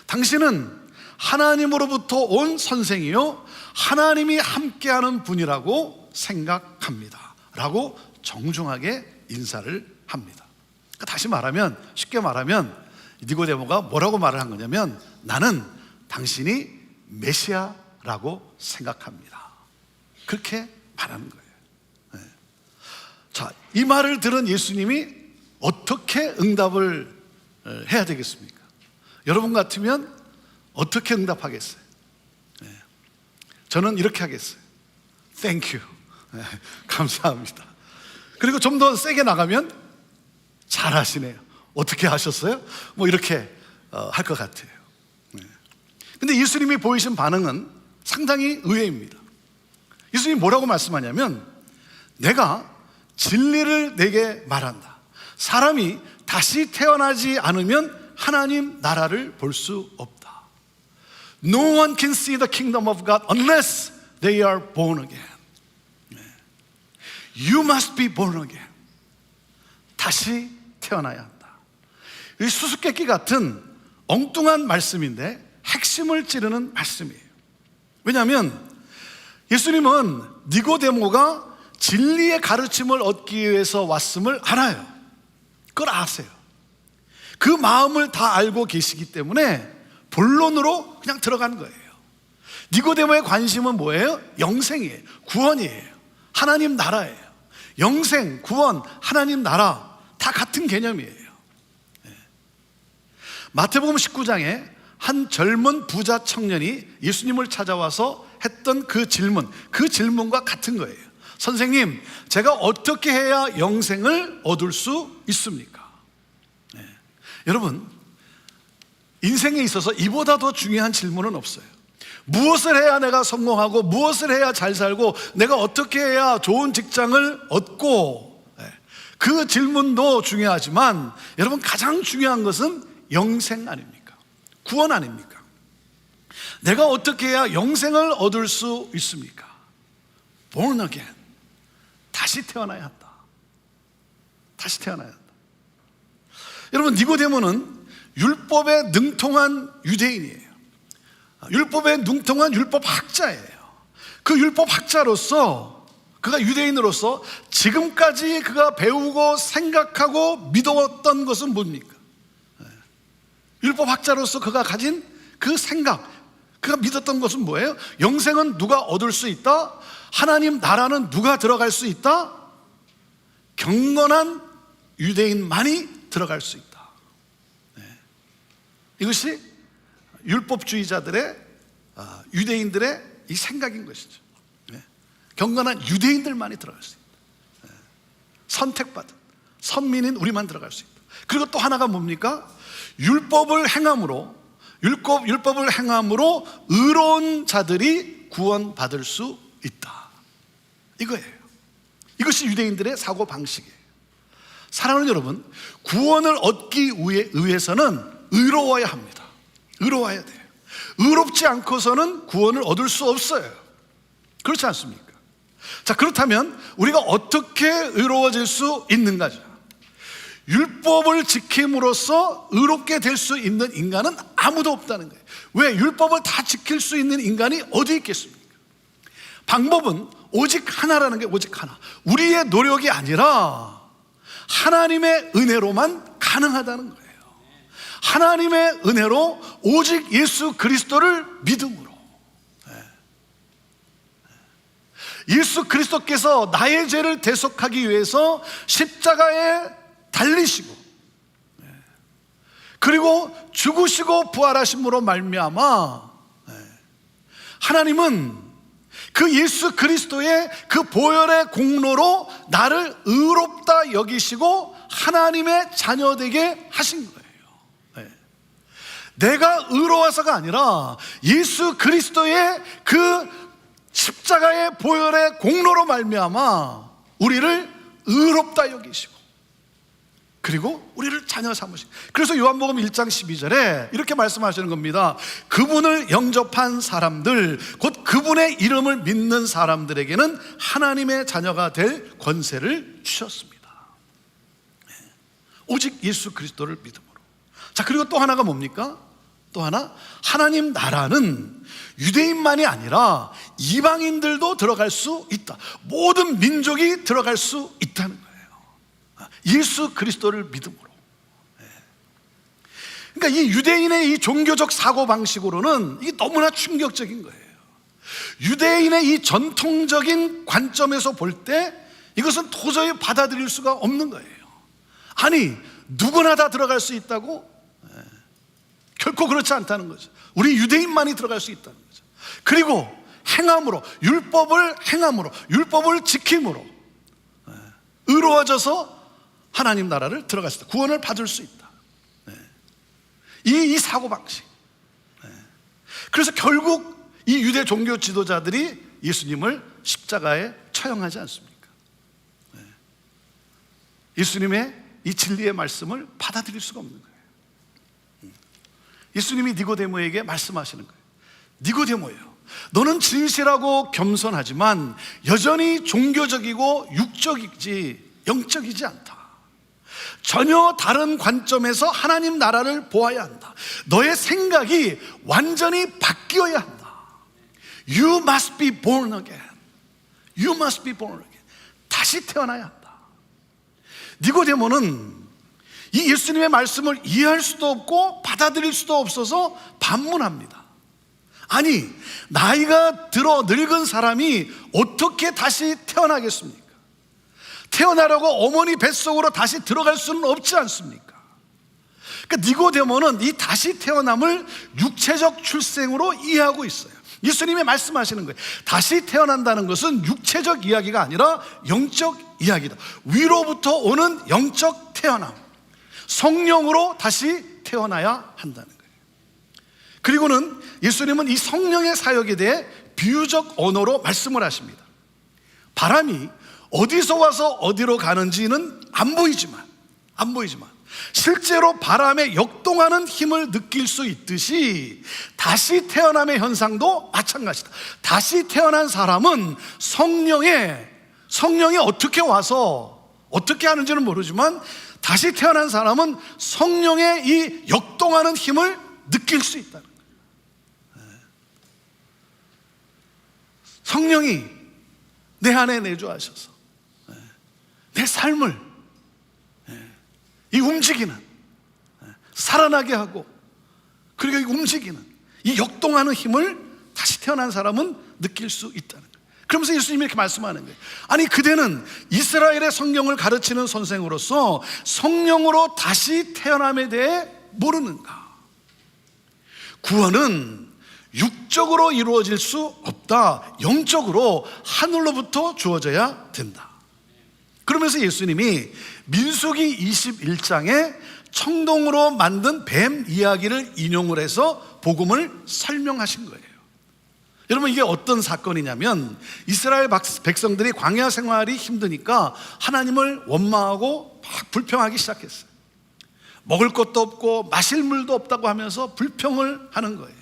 당신은 하나님으로부터 온 선생이요 하나님이 함께하는 분이라고 생각합니다 라고 정중하게 인사를 합니다. 그러니까 다시 말하면, 쉽게 말하면 니고데모가 뭐라고 말을 한 거냐면 나는 당신이 메시아라고 생각합니다. 그렇게 말하는 거예요. 네. 자, 이 말을 들은 예수님이 어떻게 응답을 해야 되겠습니까? 여러분 같으면 어떻게 응답하겠어요? 네. 저는 이렇게 하겠어요. Thank you. 네. 감사합니다. 그리고 좀 더 세게 나가면 잘하시네요. 어떻게 하셨어요? 뭐 이렇게 할 것 같아요. 네. 근데 예수님이 보이신 반응은 상당히 의외입니다. 예수님이 뭐라고 말씀하냐면 내가 진리를 내게 말한다. 사람이 다시 태어나지 않으면 하나님 나라를 볼 수 없다. No one can see the kingdom of God unless they are born again. You must be born again. 다시 태어나야 한다. 이 수수께끼 같은 엉뚱한 말씀인데 핵심을 찌르는 말씀이에요. 왜냐하면 예수님은 니고데모가 진리의 가르침을 얻기 위해서 왔음을 알아요. 그걸 아세요. 그 마음을 다 알고 계시기 때문에 본론으로 그냥 들어가는 거예요. 니고데모의 관심은 뭐예요? 영생이에요. 구원이에요. 하나님 나라예요. 영생, 구원, 하나님 나라 다 같은 개념이에요. 마태복음 19장에 한 젊은 부자 청년이 예수님을 찾아와서 했던 그 질문과 같은 거예요. 선생님, 제가 어떻게 해야 영생을 얻을 수 있습니까? 여러분, 인생에 있어서 이보다 더 중요한 질문은 없어요. 무엇을 해야 내가 성공하고 무엇을 해야 잘 살고 내가 어떻게 해야 좋은 직장을 얻고, 그 질문도 중요하지만 여러분, 가장 중요한 것은 영생 아닙니까? 구원 아닙니까? 내가 어떻게 해야 영생을 얻을 수 있습니까? Born again. 다시 태어나야 한다. 다시 태어나야 한다. 여러분, 니고데모는 율법에 능통한 유대인이에요. 율법에 능통한 율법학자예요. 그 율법학자로서, 그가 유대인으로서 지금까지 그가 배우고 생각하고 믿어왔던 것은 뭡니까? 율법학자로서 그가 가진 그 생각, 그가 믿었던 것은 뭐예요? 영생은 누가 얻을 수 있다? 하나님 나라는 누가 들어갈 수 있다? 경건한 유대인만이 들어갈 수 있다. 이것이 율법주의자들의, 유대인들의 이 생각인 것이죠. 경건한 유대인들만이 들어갈 수 있다. 선택받은 선민인 우리만 들어갈 수 있다. 그리고 또 하나가 뭡니까? 율법을 행함으로 의로운 자들이 구원받을 수 있다. 이거예요. 이것이 유대인들의 사고 방식이에요. 사랑하는 여러분, 구원을 얻기 위해서는 의로워야 합니다. 의로워야 돼요. 의롭지 않고서는 구원을 얻을 수 없어요. 그렇지 않습니까? 자, 그렇다면 우리가 어떻게 의로워질 수 있는가죠? 율법을 지킴으로써 의롭게 될 수 있는 인간은 아무도 없다는 거예요. 왜? 율법을 다 지킬 수 있는 인간이 어디 있겠습니까? 방법은 오직 하나라는 게 오직 하나. 우리의 노력이 아니라 하나님의 은혜로만 가능하다는 거예요. 하나님의 은혜로 오직 예수 그리스도를 믿음으로. 예수 그리스도께서 나의 죄를 대속하기 위해서 십자가에 달리시고, 그리고 죽으시고 부활하심으로 말미암아 하나님은 그 예수 그리스도의 그 보혈의 공로로 나를 의롭다 여기시고 하나님의 자녀되게 하신 거예요. 내가 의로워서가 아니라 예수 그리스도의 그 십자가의 보혈의 공로로 말미암아 우리를 의롭다 여기시고, 그리고 우리를 자녀 삼으시고. 그래서 요한복음 1장 12절에 이렇게 말씀하시는 겁니다. 그분을 영접한 사람들, 곧 그분의 이름을 믿는 사람들에게는 하나님의 자녀가 될 권세를 주셨습니다. 오직 예수 그리스도를 믿음으로. 자, 그리고 또 하나가 뭡니까? 또 하나, 하나님 나라는 유대인만이 아니라 이방인들도 들어갈 수 있다. 모든 민족이 들어갈 수 있다는 거예요. 예수 그리스도를 믿음으로. 그러니까 이 유대인의 이 종교적 사고방식으로는 이게 너무나 충격적인 거예요. 유대인의 이 전통적인 관점에서 볼 때 이것은 도저히 받아들일 수가 없는 거예요. 아니, 누구나 다 들어갈 수 있다고? 결코 그렇지 않다는 거죠. 우리 유대인만이 들어갈 수 있다는 거죠. 그리고 행함으로, 율법을 행함으로, 율법을 지킴으로 의로워져서 하나님 나라를 들어갈 수 있다. 구원을 받을 수 있다. 이 사고방식. 그래서 결국 이 유대 종교 지도자들이 예수님을 십자가에 처형하지 않습니까? 네. 예수님의 이 진리의 말씀을 받아들일 수가 없는 거예요. 예수님이 니고데모에게 말씀하시는 거예요. 니고데모예요, 너는 진실하고 겸손하지만 여전히 종교적이고 육적이지 영적이지 않다. 전혀 다른 관점에서 하나님 나라를 보아야 한다. 너의 생각이 완전히 바뀌어야 한다. You must be born again. You must be born again. 다시 태어나야 한다. 니고데모는 이 예수님의 말씀을 이해할 수도 없고 받아들일 수도 없어서 반문합니다. 아니, 나이가 들어 늙은 사람이 어떻게 다시 태어나겠습니까? 태어나려고 어머니 뱃속으로 다시 들어갈 수는 없지 않습니까? 그러니까 니고데모는 이 다시 태어남을 육체적 출생으로 이해하고 있어요. 예수님이 말씀하시는 거예요. 다시 태어난다는 것은 육체적 이야기가 아니라 영적 이야기다. 위로부터 오는 영적 태어남, 성령으로 다시 태어나야 한다는 거예요. 그리고는 예수님은 이 성령의 사역에 대해 비유적 언어로 말씀을 하십니다. 바람이 어디서 와서 어디로 가는지는 안 보이지만 실제로 바람에 역동하는 힘을 느낄 수 있듯이 다시 태어남의 현상도 마찬가지다. 다시 태어난 사람은 성령이 어떻게 와서 어떻게 하는지는 모르지만 다시 태어난 사람은 성령의 이 역동하는 힘을 느낄 수 있다는 거예요. 성령이 내 안에 내주하셔서 내 삶을 이 움직이는, 살아나게 하고 그리고 이 움직이는 이 역동하는 힘을 다시 태어난 사람은 느낄 수 있다는 거예요. 그러면서 예수님이 이렇게 말씀하는 거예요. 아니, 그대는 이스라엘의 성경을 가르치는 선생으로서 성령으로 다시 태어남에 대해 모르는가? 구원은 육적으로 이루어질 수 없다. 영적으로 하늘로부터 주어져야 된다. 그러면서 예수님이 민수기 21장에 청동으로 만든 뱀 이야기를 인용을 해서 복음을 설명하신 거예요. 여러분, 이게 어떤 사건이냐면 이스라엘 백성들이 광야 생활이 힘드니까 하나님을 원망하고 막 불평하기 시작했어요. 먹을 것도 없고 마실 물도 없다고 하면서 불평을 하는 거예요.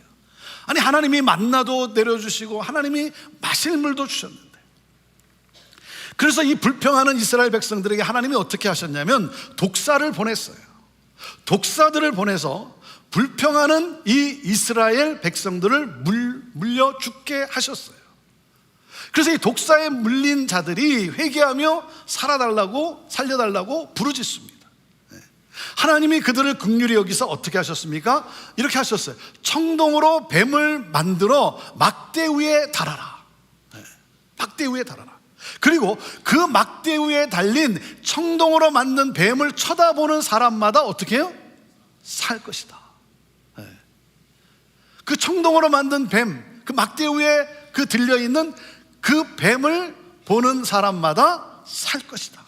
아니, 하나님이 만나도 내려주시고 하나님이 마실 물도 주셨는데, 그래서 이 불평하는 이스라엘 백성들에게 하나님이 어떻게 하셨냐면 독사를 보냈어요. 독사들을 보내서 불평하는 이 이스라엘 백성들을 물려 죽게 하셨어요. 그래서 이 독사에 물린 자들이 회개하며 살려달라고 부르짖습니다. 하나님이 그들을 긍휼히 여기서 어떻게 하셨습니까? 이렇게 하셨어요. 청동으로 뱀을 만들어 막대 위에 달아라. 막대 위에 달아라. 그리고 그 막대 위에 달린 청동으로 만든 뱀을 쳐다보는 사람마다 어떻게 해요? 살 것이다. 그 청동으로 만든 뱀, 그 막대 위에 그 들려있는 그 뱀을 보는 사람마다 살 것이다.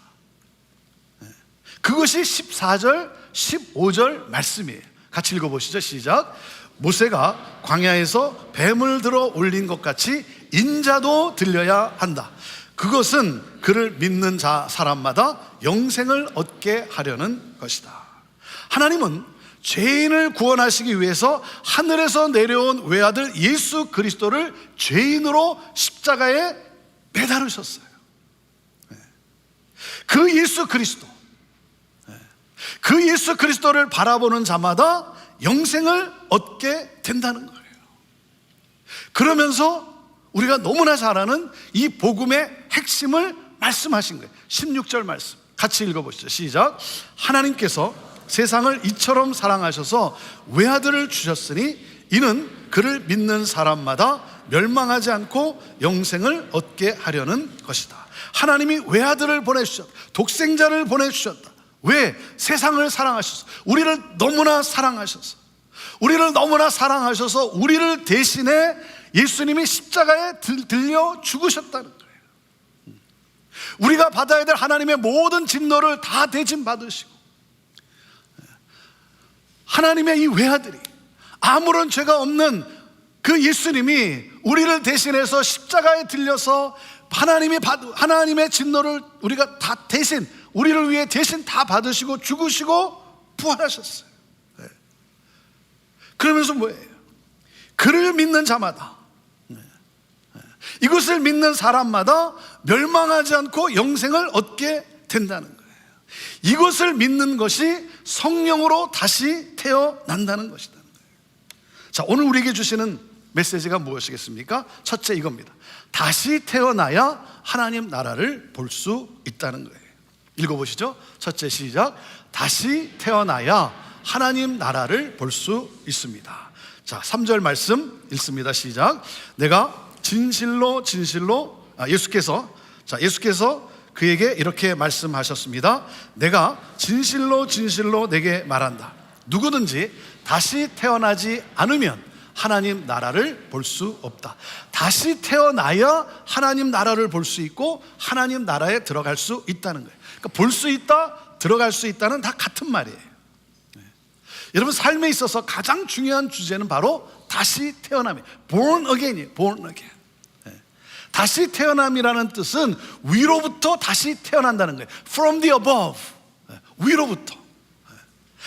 그것이 14절, 15절 말씀이에요. 같이 읽어보시죠. 시작. 모세가 광야에서 뱀을 들어 올린 것 같이 인자도 들려야 한다. 그것은 그를 믿는 사람마다 영생을 얻게 하려는 것이다. 하나님은 죄인을 구원하시기 위해서 하늘에서 내려온 외아들 예수 그리스도를 죄인으로 십자가에 매달으셨어요. 그 예수 그리스도를 바라보는 자마다 영생을 얻게 된다는 거예요. 그러면서 우리가 너무나 잘 아는 이 복음의 핵심을 말씀하신 거예요. 16절 말씀 같이 읽어보시죠. 시작. 하나님께서 세상을 이처럼 사랑하셔서 외아들을 주셨으니 이는 그를 믿는 사람마다 멸망하지 않고 영생을 얻게 하려는 것이다. 하나님이 외아들을 보내주셨다. 독생자를 보내주셨다. 왜? 세상을 사랑하셔서, 우리를 너무나 사랑하셔서, 우리를 대신해 예수님이 십자가에 들려 죽으셨다는 거예요. 우리가 받아야 될 하나님의 모든 진노를 다 대신 받으시고, 하나님의 이 외아들이, 아무런 죄가 없는 그 예수님이 우리를 대신해서 십자가에 들려서 하나님의 진노를 우리가 다 대신, 우리를 위해 대신 다 받으시고 죽으시고 부활하셨어요. 네. 그러면서 뭐예요? 그를 믿는 자마다, 이것을 믿는 사람마다 멸망하지 않고 영생을 얻게 된다는 거예요. 이것을 믿는 것이 성령으로 다시 태어난다는 것이다. 자, 오늘 우리에게 주시는 메시지가 무엇이겠습니까? 첫째, 이겁니다. 다시 태어나야 하나님 나라를 볼 수 있다는 거예요. 읽어보시죠. 첫째, 시작. 다시 태어나야 하나님 나라를 볼 수 있습니다. 자, 3절 말씀 읽습니다. 시작. 내가 진실로 예수께서 그에게 이렇게 말씀하셨습니다. 내가 진실로 내게 말한다. 누구든지 다시 태어나지 않으면 하나님 나라를 볼 수 없다. 다시 태어나야 하나님 나라를 볼 수 있고 하나님 나라에 들어갈 수 있다는 거예요. 그러니까 볼 수 있다, 들어갈 수 있다는 다 같은 말이에요. 여러분, 삶에 있어서 가장 중요한 주제는 바로 다시 태어남이에요. Born again이에요. Born again. 다시 태어남이라는 뜻은 위로부터 다시 태어난다는 거예요. From the above. 위로부터.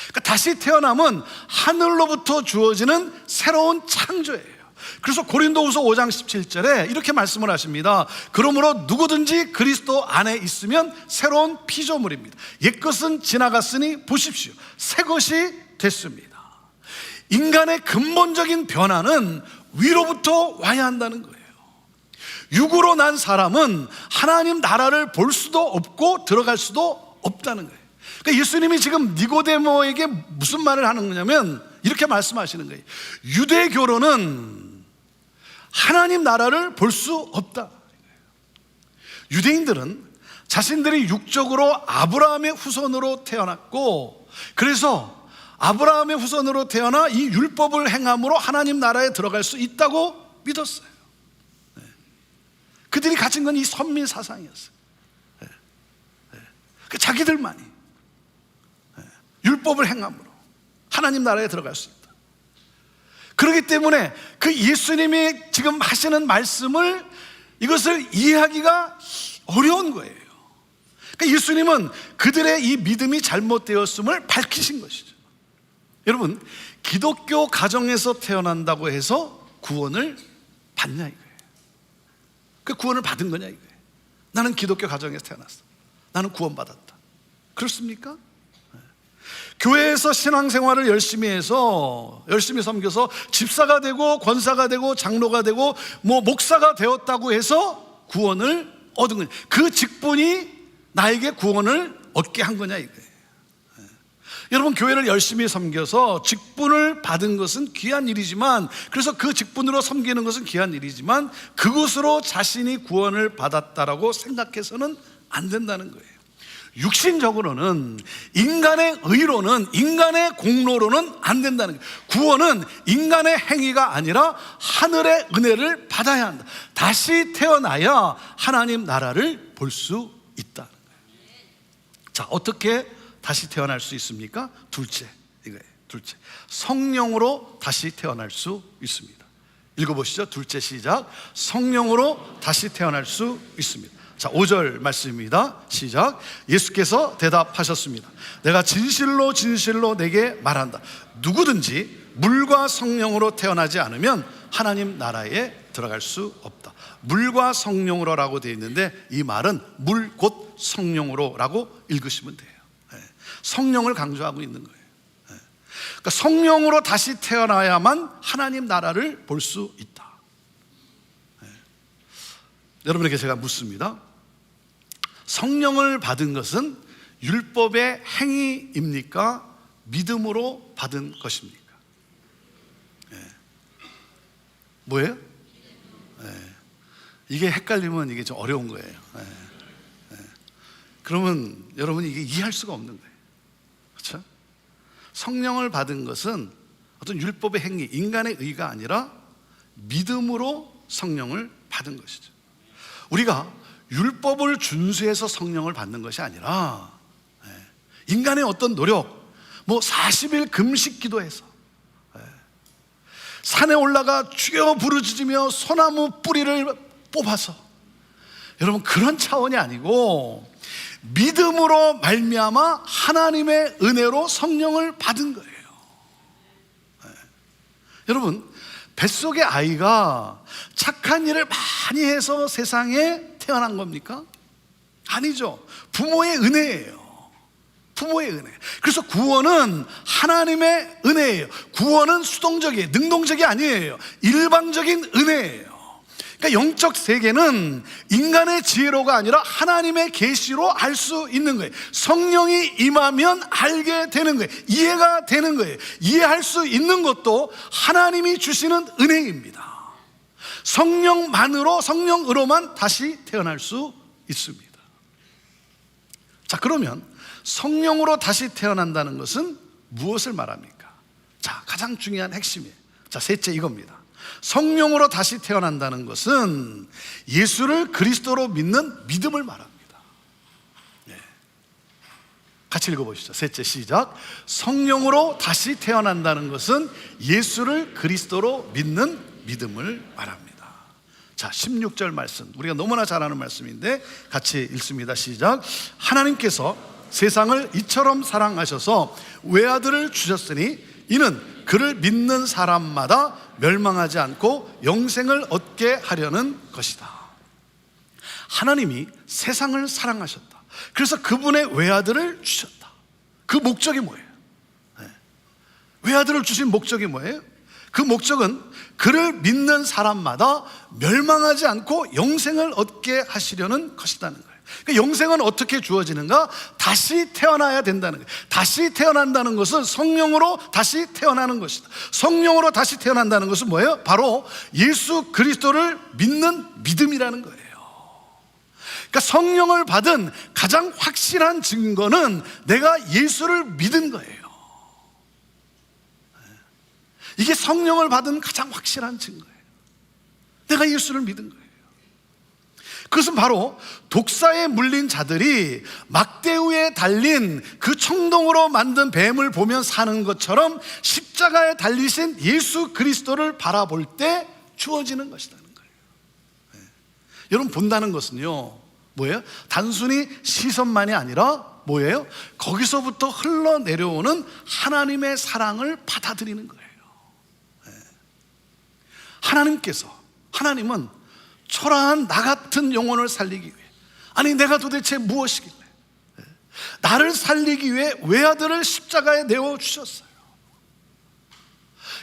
그러니까 다시 태어남은 하늘로부터 주어지는 새로운 창조예요. 그래서 고린도후서 5장 17절에 이렇게 말씀을 하십니다. 그러므로 누구든지 그리스도 안에 있으면 새로운 피조물입니다. 옛것은 지나갔으니 보십시오, 새것이 됐습니다. 인간의 근본적인 변화는 위로부터 와야 한다는 거예요. 육으로 난 사람은 하나님 나라를 볼 수도 없고 들어갈 수도 없다는 거예요. 그러니까 예수님이 지금 니고데모에게 무슨 말을 하는 거냐면 이렇게 말씀하시는 거예요. 유대교로는 하나님 나라를 볼 수 없다. 유대인들은 자신들이 육적으로 아브라함의 후손으로 태어났고, 그래서 아브라함의 후손으로 태어나 이 율법을 행함으로 하나님 나라에 들어갈 수 있다고 믿었어요. 그들이 가진 건 이 선민 사상이었어요. 자기들만이 율법을 행함으로 하나님 나라에 들어갈 수 있다. 그렇기 때문에 그 예수님이 지금 하시는 말씀을, 이것을 이해하기가 어려운 거예요. 그러니까 예수님은 그들의 이 믿음이 잘못되었음을 밝히신 것이죠. 여러분, 기독교 가정에서 태어난다고 해서 구원을 받냐 이거예요. 그 구원을 받은 거냐 이거예요. 나는 기독교 가정에서 태어났어, 나는 구원받았다. 그렇습니까? 교회에서 신앙생활을 열심히 해서, 열심히 섬겨서 집사가 되고 권사가 되고 장로가 되고 목사가 되었다고 해서 구원을 얻은 거냐, 그 직분이 나에게 구원을 얻게 한 거냐 이거예요. 여러분, 교회를 열심히 섬겨서 직분을 받은 것은 귀한 일이지만, 그래서 그 직분으로 섬기는 것은 귀한 일이지만, 그것으로 자신이 구원을 받았다라고 생각해서는 안 된다는 거예요. 육신적으로는, 인간의 의로는, 인간의 공로로는 안 된다는 거예요. 구원은 인간의 행위가 아니라 하늘의 은혜를 받아야 한다. 다시 태어나야 하나님 나라를 볼 수 있다는 거예요. 자, 어떻게 다시 태어날 수 있습니까? 둘째, 이거예요. 둘째, 성령으로 다시 태어날 수 있습니다. 읽어보시죠. 둘째, 시작. 성령으로 다시 태어날 수 있습니다. 자, 5절 말씀입니다. 시작. 예수께서 대답하셨습니다. 내가 진실로 내게 말한다. 누구든지 물과 성령으로 태어나지 않으면 하나님 나라에 들어갈 수 없다. 물과 성령으로라고 되어 있는데, 이 말은 물 곧 성령으로라고 읽으시면 돼요. 성령을 강조하고 있는 거예요. 그러니까 성령으로 다시 태어나야만 하나님 나라를 볼 수 있다. 여러분에게 제가 묻습니다. 성령을 받은 것은 율법의 행위입니까? 믿음으로 받은 것입니까? 뭐예요? 이게 헷갈리면 이게 좀 어려운 거예요. 그러면 여러분이 이게 이해할 수가 없는 거예요. 그렇죠? 성령을 받은 것은 어떤 율법의 행위, 인간의 의가 아니라 믿음으로 성령을 받은 것이죠. 우리가 율법을 준수해서 성령을 받는 것이 아니라 인간의 어떤 노력, 40일 금식 기도해서 산에 올라가 죽여 부르짖으며 소나무 뿌리를 뽑아서 여러분, 그런 차원이 아니고 믿음으로 말미암아 하나님의 은혜로 성령을 받은 거예요. 여러분, 뱃속의 아이가 착한 일을 많이 해서 세상에 태어난 겁니까? 아니죠. 부모의 은혜예요. 부모의 은혜. 그래서 구원은 하나님의 은혜예요. 구원은 수동적이에요. 능동적이 아니에요. 일방적인 은혜예요. 그러니까 영적 세계는 인간의 지혜로가 아니라 하나님의 계시로 알 수 있는 거예요. 성령이 임하면 알게 되는 거예요. 이해가 되는 거예요. 이해할 수 있는 것도 하나님이 주시는 은혜입니다. 성령으로만 다시 태어날 수 있습니다. 자, 그러면 성령으로 다시 태어난다는 것은 무엇을 말합니까? 자, 가장 중요한 핵심이에요. 자, 셋째 이겁니다. 성령으로 다시 태어난다는 것은 예수를 그리스도로 믿는 믿음을 말합니다. 네. 같이 읽어보시죠. 셋째, 시작. 성령으로 다시 태어난다는 것은 예수를 그리스도로 믿는 믿음을 말합니다. 자, 16절 말씀, 우리가 너무나 잘 아는 말씀인데 같이 읽습니다. 시작. 하나님께서 세상을 이처럼 사랑하셔서 외아들을 주셨으니 이는 그를 믿는 사람마다 멸망하지 않고 영생을 얻게 하려는 것이다. 하나님이 세상을 사랑하셨다. 그래서 그분의 외아들을 주셨다. 그 목적이 뭐예요? 외아들을 주신 목적이 뭐예요? 그 목적은 그를 믿는 사람마다 멸망하지 않고 영생을 얻게 하시려는 것이라는 거예요. 그러니까 영생은 어떻게 주어지는가? 다시 태어나야 된다는 거예요. 다시 태어난다는 것은 성령으로 다시 태어나는 것이다. 성령으로 다시 태어난다는 것은 뭐예요? 바로 예수 그리스도를 믿는 믿음이라는 거예요. 그러니까 성령을 받은 가장 확실한 증거는 내가 예수를 믿은 거예요. 이게 성령을 받은 가장 확실한 증거예요. 내가 예수를 믿은 거예요. 그것은 바로 독사에 물린 자들이 막대우에 달린 그 청동으로 만든 뱀을 보면 사는 것처럼 십자가에 달리신 예수 그리스도를 바라볼 때 주어지는 것이라는 거예요. 네. 여러분, 본다는 것은요, 뭐예요? 단순히 시선만이 아니라 뭐예요? 거기서부터 흘러내려오는 하나님의 사랑을 받아들이는 거예요. 네. 하나님은 초라한 나 같은 영혼을 살리기 위해, 아니 내가 도대체 무엇이길래 나를 살리기 위해 외아들을 십자가에 내어주셨어요.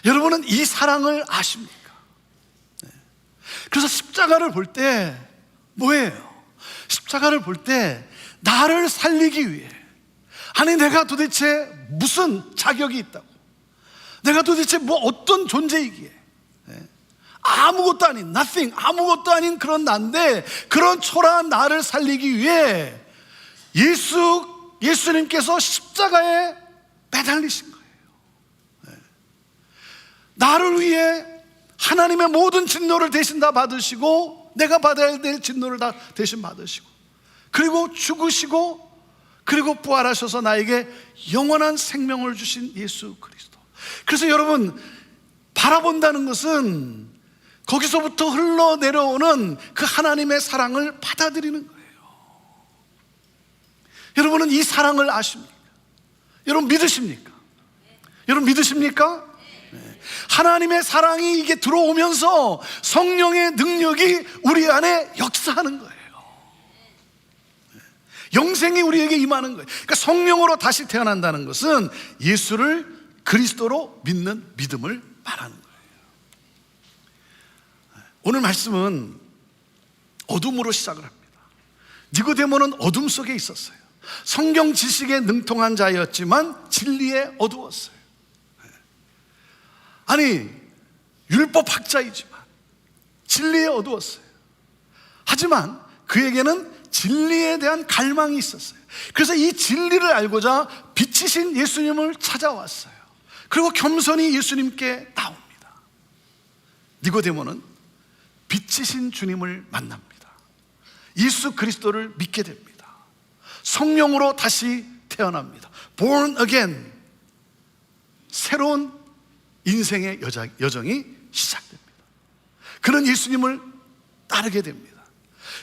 여러분은 이 사랑을 아십니까? 그래서 십자가를 볼 때 뭐예요? 십자가를 볼 때 나를 살리기 위해, 아니 내가 도대체 무슨 자격이 있다고, 내가 도대체 뭐 어떤 존재이기에, 아무것도 아닌 nothing, 아무것도 아닌 그런 나인데 그런 초라한 나를 살리기 위해 예수님께서 십자가에 매달리신 거예요. 나를 위해 하나님의 모든 진노를 대신 다 받으시고 내가 받아야 될 진노를 다 대신 받으시고 그리고 죽으시고 그리고 부활하셔서 나에게 영원한 생명을 주신 예수 그리스도. 그래서 여러분, 바라본다는 것은 거기서부터 흘러내려오는 그 하나님의 사랑을 받아들이는 거예요. 여러분은 이 사랑을 아십니까? 여러분 믿으십니까? 여러분 믿으십니까? 네. 하나님의 사랑이 이게 들어오면서 성령의 능력이 우리 안에 역사하는 거예요. 네. 영생이 우리에게 임하는 거예요. 그러니까 성령으로 다시 태어난다는 것은 예수를 그리스도로 믿는 믿음을 말하는 거예요. 오늘 말씀은 어둠으로 시작을 합니다. 니고데모는 어둠 속에 있었어요. 성경 지식에 능통한 자였지만 진리에 어두웠어요. 아니, 율법학자이지만 진리에 어두웠어요. 하지만 그에게는 진리에 대한 갈망이 있었어요. 그래서 이 진리를 알고자 빛이신 예수님을 찾아왔어요. 그리고 겸손히 예수님께 나옵니다. 니고데모는 빛이신 주님을 만납니다. 예수 그리스도를 믿게 됩니다. 성령으로 다시 태어납니다. Born again. 새로운 인생의 여정이 시작됩니다. 그는 예수님을 따르게 됩니다.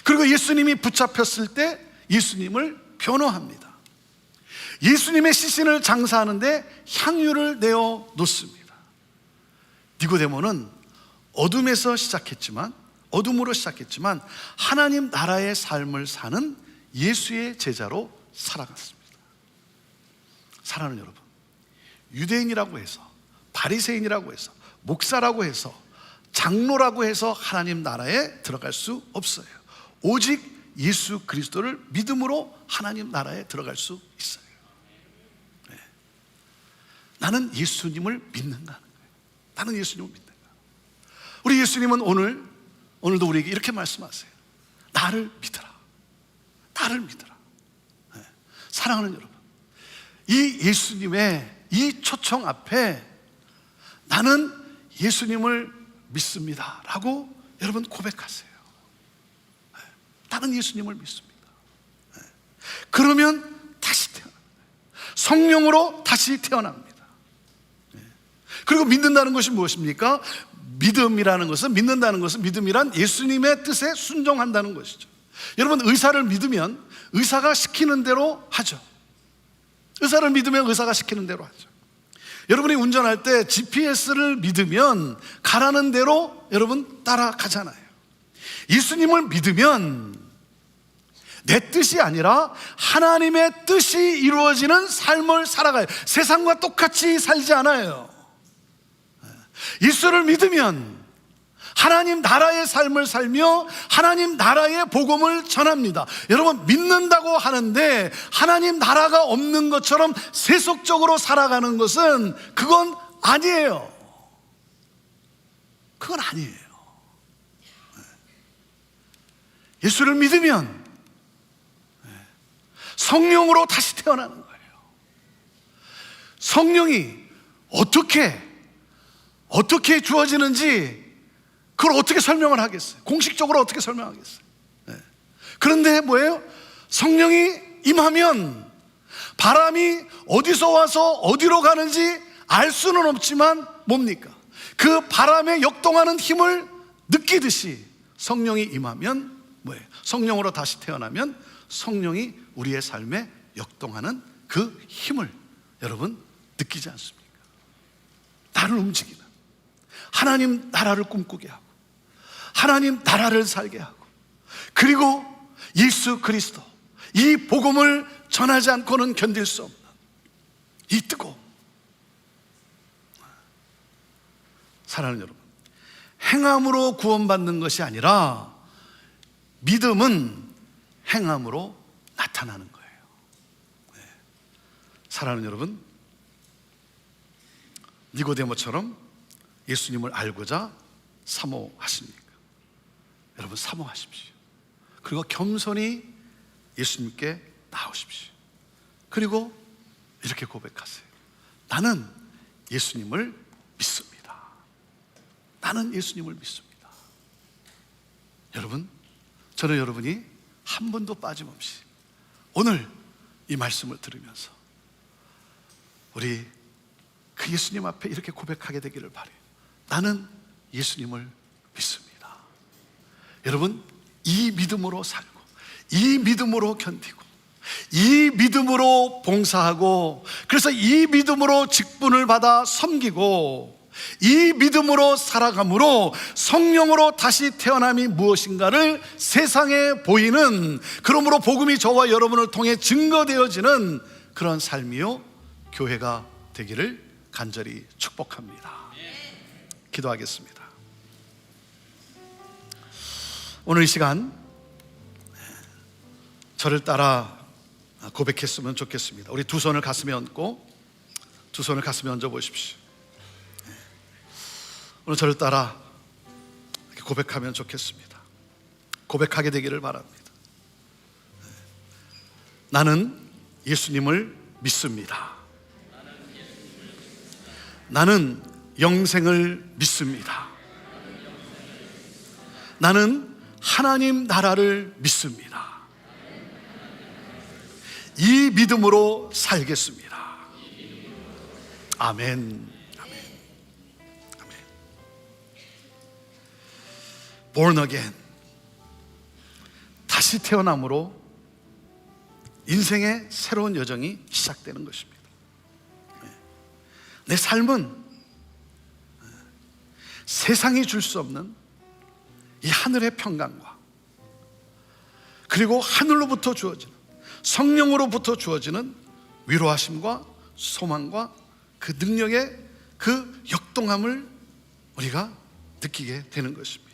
그리고 예수님이 붙잡혔을 때 예수님을 변호합니다. 예수님의 시신을 장사하는데 향유를 내어 놓습니다. 니고데모는 어둠으로 시작했지만 하나님 나라의 삶을 사는 예수의 제자로 살아갔습니다. 사랑하는 여러분, 유대인이라고 해서, 바리새인이라고 해서, 목사라고 해서, 장로라고 해서 하나님 나라에 들어갈 수 없어요. 오직 예수 그리스도를 믿음으로 하나님 나라에 들어갈 수 있어요. 네. 나는 예수님을 믿는가 하는 거예요. 나는 예수님을 믿는가. 우리 예수님은 오늘도 우리에게 이렇게 말씀하세요. 나를 믿어라. 나를 믿어라. 네. 사랑하는 여러분, 이 예수님의 이 초청 앞에 나는 예수님을 믿습니다 라고 여러분 고백하세요. 네. 나는 예수님을 믿습니다. 네. 그러면 다시 태어납니다. 성령으로 다시 태어납니다. 네. 그리고 믿는다는 것이 무엇입니까? 믿음이라는 것은, 믿는다는 것은, 믿음이란 예수님의 뜻에 순종한다는 것이죠. 여러분, 의사를 믿으면 의사가 시키는 대로 하죠. 의사를 믿으면 의사가 시키는 대로 하죠. 여러분이 운전할 때 GPS를 믿으면 가라는 대로 여러분 따라가잖아요. 예수님을 믿으면 내 뜻이 아니라 하나님의 뜻이 이루어지는 삶을 살아가요. 세상과 똑같이 살지 않아요. 예수를 믿으면 하나님 나라의 삶을 살며 하나님 나라의 복음을 전합니다. 여러분, 믿는다고 하는데 하나님 나라가 없는 것처럼 세속적으로 살아가는 것은 그건 아니에요. 그건 아니에요. 예수를 믿으면 성령으로 다시 태어나는 거예요. 성령이 어떻게 주어지는지 그걸 어떻게 설명을 하겠어요? 공식적으로 어떻게 설명하겠어요? 네. 그런데 뭐예요? 성령이 임하면 바람이 어디서 와서 어디로 가는지 알 수는 없지만 뭡니까? 그 바람에 역동하는 힘을 느끼듯이 성령이 임하면 뭐예요? 성령으로 다시 태어나면 성령이 우리의 삶에 역동하는 그 힘을 여러분 느끼지 않습니까? 나를 움직이는, 하나님 나라를 꿈꾸게 하고 하나님 나라를 살게 하고, 그리고 예수 그리스도 이 복음을 전하지 않고는 견딜 수 없는 이 뜨거움. 사랑하는 여러분, 행함으로 구원받는 것이 아니라 믿음은 행함으로 나타나는 거예요. 네. 사랑하는 여러분, 니고데모처럼 예수님을 알고자 사모하십니까? 여러분, 사모하십시오. 그리고 겸손히 예수님께 나오십시오. 그리고 이렇게 고백하세요. 나는 예수님을 믿습니다. 나는 예수님을 믿습니다. 여러분, 저는 여러분이 한 분도 빠짐없이 오늘 이 말씀을 들으면서 우리 그 예수님 앞에 이렇게 고백하게 되기를 바라요. 나는 예수님을 믿습니다. 여러분, 이 믿음으로 살고, 이 믿음으로 견디고, 이 믿음으로 봉사하고, 그래서 이 믿음으로 직분을 받아 섬기고, 이 믿음으로 살아감으로 성령으로 다시 태어남이 무엇인가를 세상에 보이는, 그러므로 복음이 저와 여러분을 통해 증거되어지는 그런 삶이요 교회가 되기를 간절히 축복합니다. 기도하겠습니다. 오늘 이 시간 저를 따라 고백했으면 좋겠습니다. 우리 두 손을 가슴에 얹고 두 손을 가슴에 얹어 보십시오. 오늘 저를 따라 이렇게 고백하면 좋겠습니다. 고백하게 되기를 바랍니다. 나는 예수님을 믿습니다. 나는 영생을 믿습니다. 나는 하나님 나라를 믿습니다. 이 믿음으로 살겠습니다. 아멘. 아멘. 아멘. Born again. 다시 태어남으로 인생의 새로운 여정이 시작되는 것입니다. 내 삶은 세상이 줄 수 없는 이 하늘의 평강과 그리고 하늘로부터 주어지는, 성령으로부터 주어지는 위로하심과 소망과 그 능력의 그 역동함을 우리가 느끼게 되는 것입니다.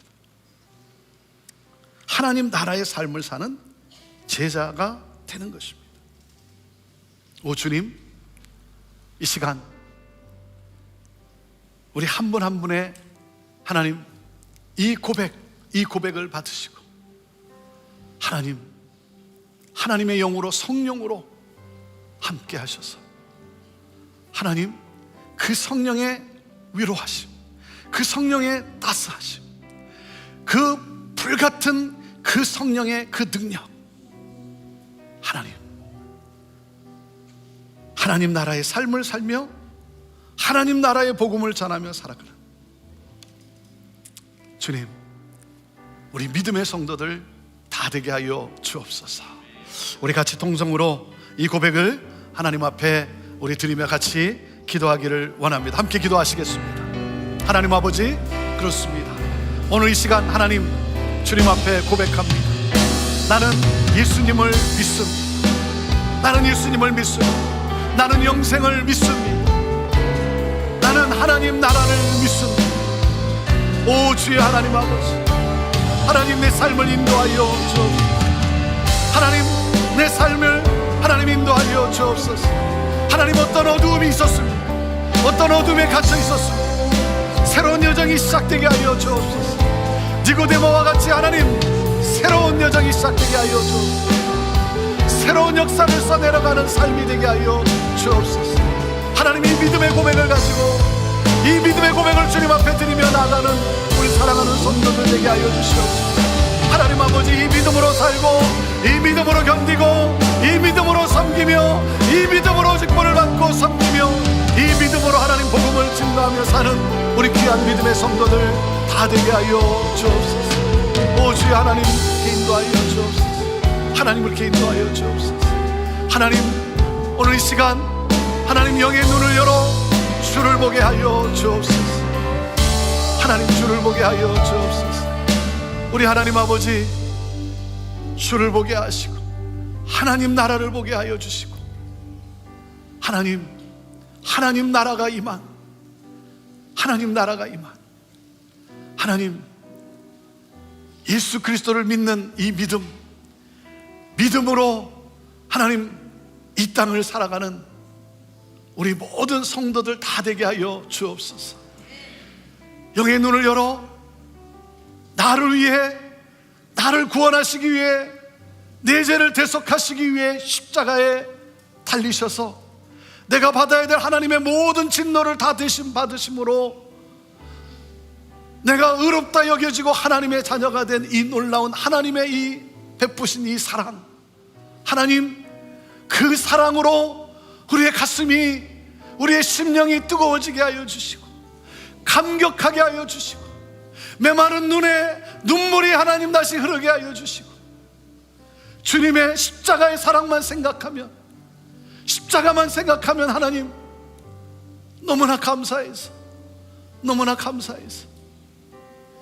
하나님 나라의 삶을 사는 제자가 되는 것입니다. 오 주님, 이 시간 우리 한 분 한 분의 하나님 이 고백을 받으시고 하나님, 하나님의 영으로, 성령으로 함께 하셔서 하나님 그 성령의 위로하심, 그 성령의 따스하심, 그 불같은 그 성령의 그 능력, 하나님 나라의 삶을 살며 하나님 나라의 복음을 전하며 살아가는 주님, 우리 믿음의 성도들 다 되게 하여 주옵소서. 우리 같이 동성으로 이 고백을 하나님 앞에 우리 드리며 같이 기도하기를 원합니다. 함께 기도하시겠습니다. 하나님 아버지, 그렇습니다. 오늘 이 시간 하나님 주님 앞에 고백합니다. 나는 예수님을 믿습니다. 나는 예수님을 믿습니다. 나는 영생을 믿습니다. 나는 하나님 나라를 믿습니다. 오 주여 하나님 아버지, 하나님 내 삶을 인도하여 주옵소서. 하나님 내 삶을 하나님 인도하여 주옵소서. 하나님 어떤 어두움이 있었습니까? 어떤 어둠에 갇혀 있었습니까? 새로운 여정이 시작되게 하여 주옵소서. 니고데모와 같이 하나님 새로운 여정이 시작되게 하여 주옵소서. 새로운 역사를 써내려가는 삶이 되게 하여 주옵소서. 하나님 이 믿음의 고백을 가지고 이 믿음의 고백을 주님 앞에 드리며 나아가는 우리 사랑하는 성도들 되게 하여 주시옵소서. 하나님 아버지, 이 믿음으로 살고 이 믿음으로 견디고 이 믿음으로 섬기며 이 믿음으로 직분을 받고 섬기며 이 믿음으로 하나님 복음을 증거하며 사는 우리 귀한 믿음의 성도들 다 되게 하여 주옵소서. 오 주여 하나님 인도하여 주옵소서. 하나님을 인도하여 주옵소서. 하나님 오늘 이 시간 하나님 영의 눈을 열어 주를 보게 하여 주옵소서. 하나님 주를 보게 하여 주옵소서. 우리 하나님 아버지 주를 보게 하시고 하나님 나라를 보게 하여 주시고 하나님 나라가 임한, 하나님 나라가 임한, 하나님 예수 그리스도를 믿는 이 믿음으로 하나님 이 땅을 살아가는 우리 모든 성도들 다 되게 하여 주옵소서. 영의 눈을 열어 나를 위해, 나를 구원하시기 위해, 내 죄를 대속하시기 위해 십자가에 달리셔서 내가 받아야 될 하나님의 모든 진노를 다 대신 받으심으로 내가 의롭다 여겨지고 하나님의 자녀가 된 이 놀라운 하나님의 이 베푸신 이 사랑, 하나님 그 사랑으로 우리의 가슴이, 우리의 심령이 뜨거워지게 하여 주시고 감격하게 하여 주시고 메마른 눈에 눈물이 하나님 다시 흐르게 하여 주시고 주님의 십자가의 사랑만 생각하면, 십자가만 생각하면 하나님 너무나 감사해서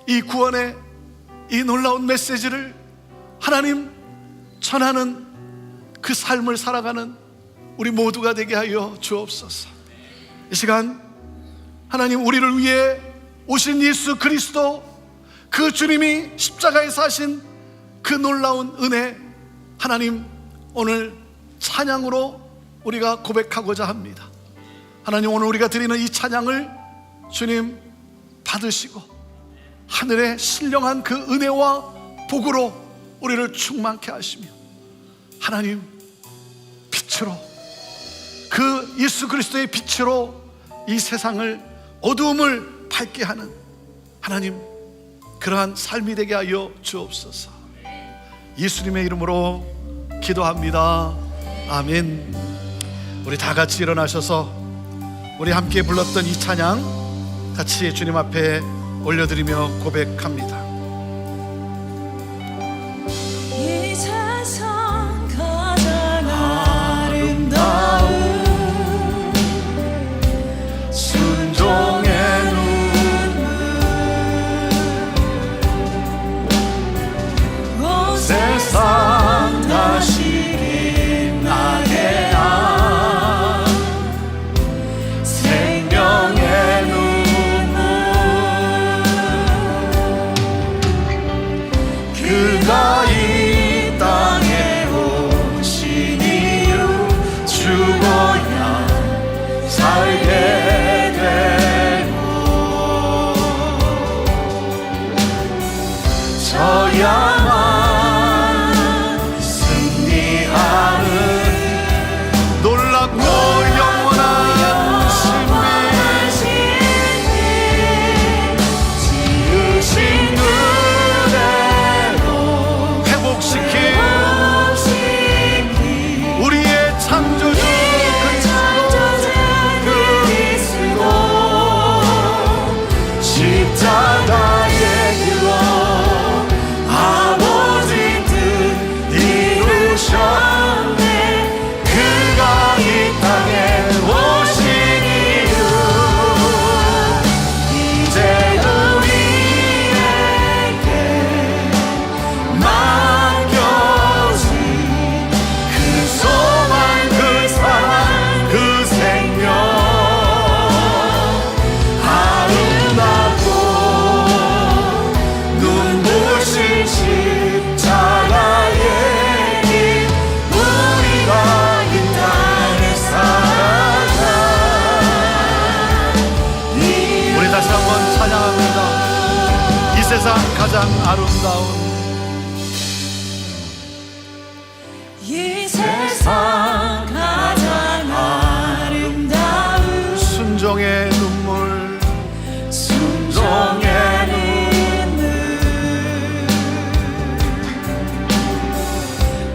이 구원의 이 놀라운 메시지를 하나님 전하는 그 삶을 살아가는 우리 모두가 되게 하여 주옵소서. 이 시간 하나님 우리를 위해 오신 예수 그리스도, 그 주님이 십자가에 사신 그 놀라운 은혜, 하나님 오늘 찬양으로 우리가 고백하고자 합니다. 하나님 오늘 우리가 드리는 이 찬양을 주님 받으시고 하늘의 신령한 그 은혜와 복으로 우리를 충만케 하시며 하나님 빛으로, 그 예수 그리스도의 빛으로 이 세상을, 어두움을 밝게 하는 하나님 그러한 삶이 되게 하여 주옵소서. 예수님의 이름으로 기도합니다. 아멘. 우리 다 같이 일어나셔서 우리 함께 불렀던 이 찬양 같이 주님 앞에 올려드리며 고백합니다. 이 다시 한번 찬양합니다. 이 세상 가장 아름다운 이 세상 가장 아름다운 순종의 눈물 순종의 눈물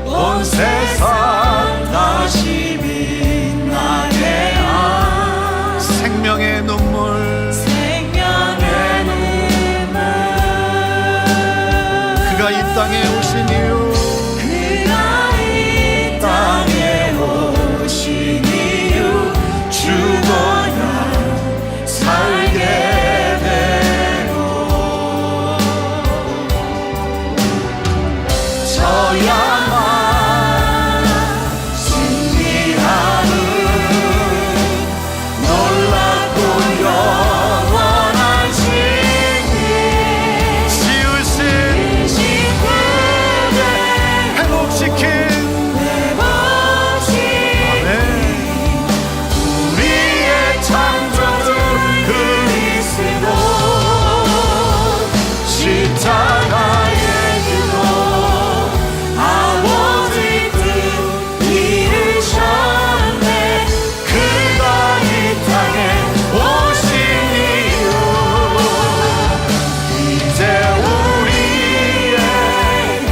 온 세상 다시 빛나게 한 생명의 눈물 생명의 눈물 그가 이 땅에 오신 이유 그가 이 땅에 오신 이유 죽어야 살게 되고 저야만 승리하는 놀랍고 영원한 진리 지으신 신분을 회복시킨 아멘. 우리의 창조주 그리스도 십자가의 길로 아버지 뜻 이루셨네 그가 이 땅에 오신 이유 이제 우리에게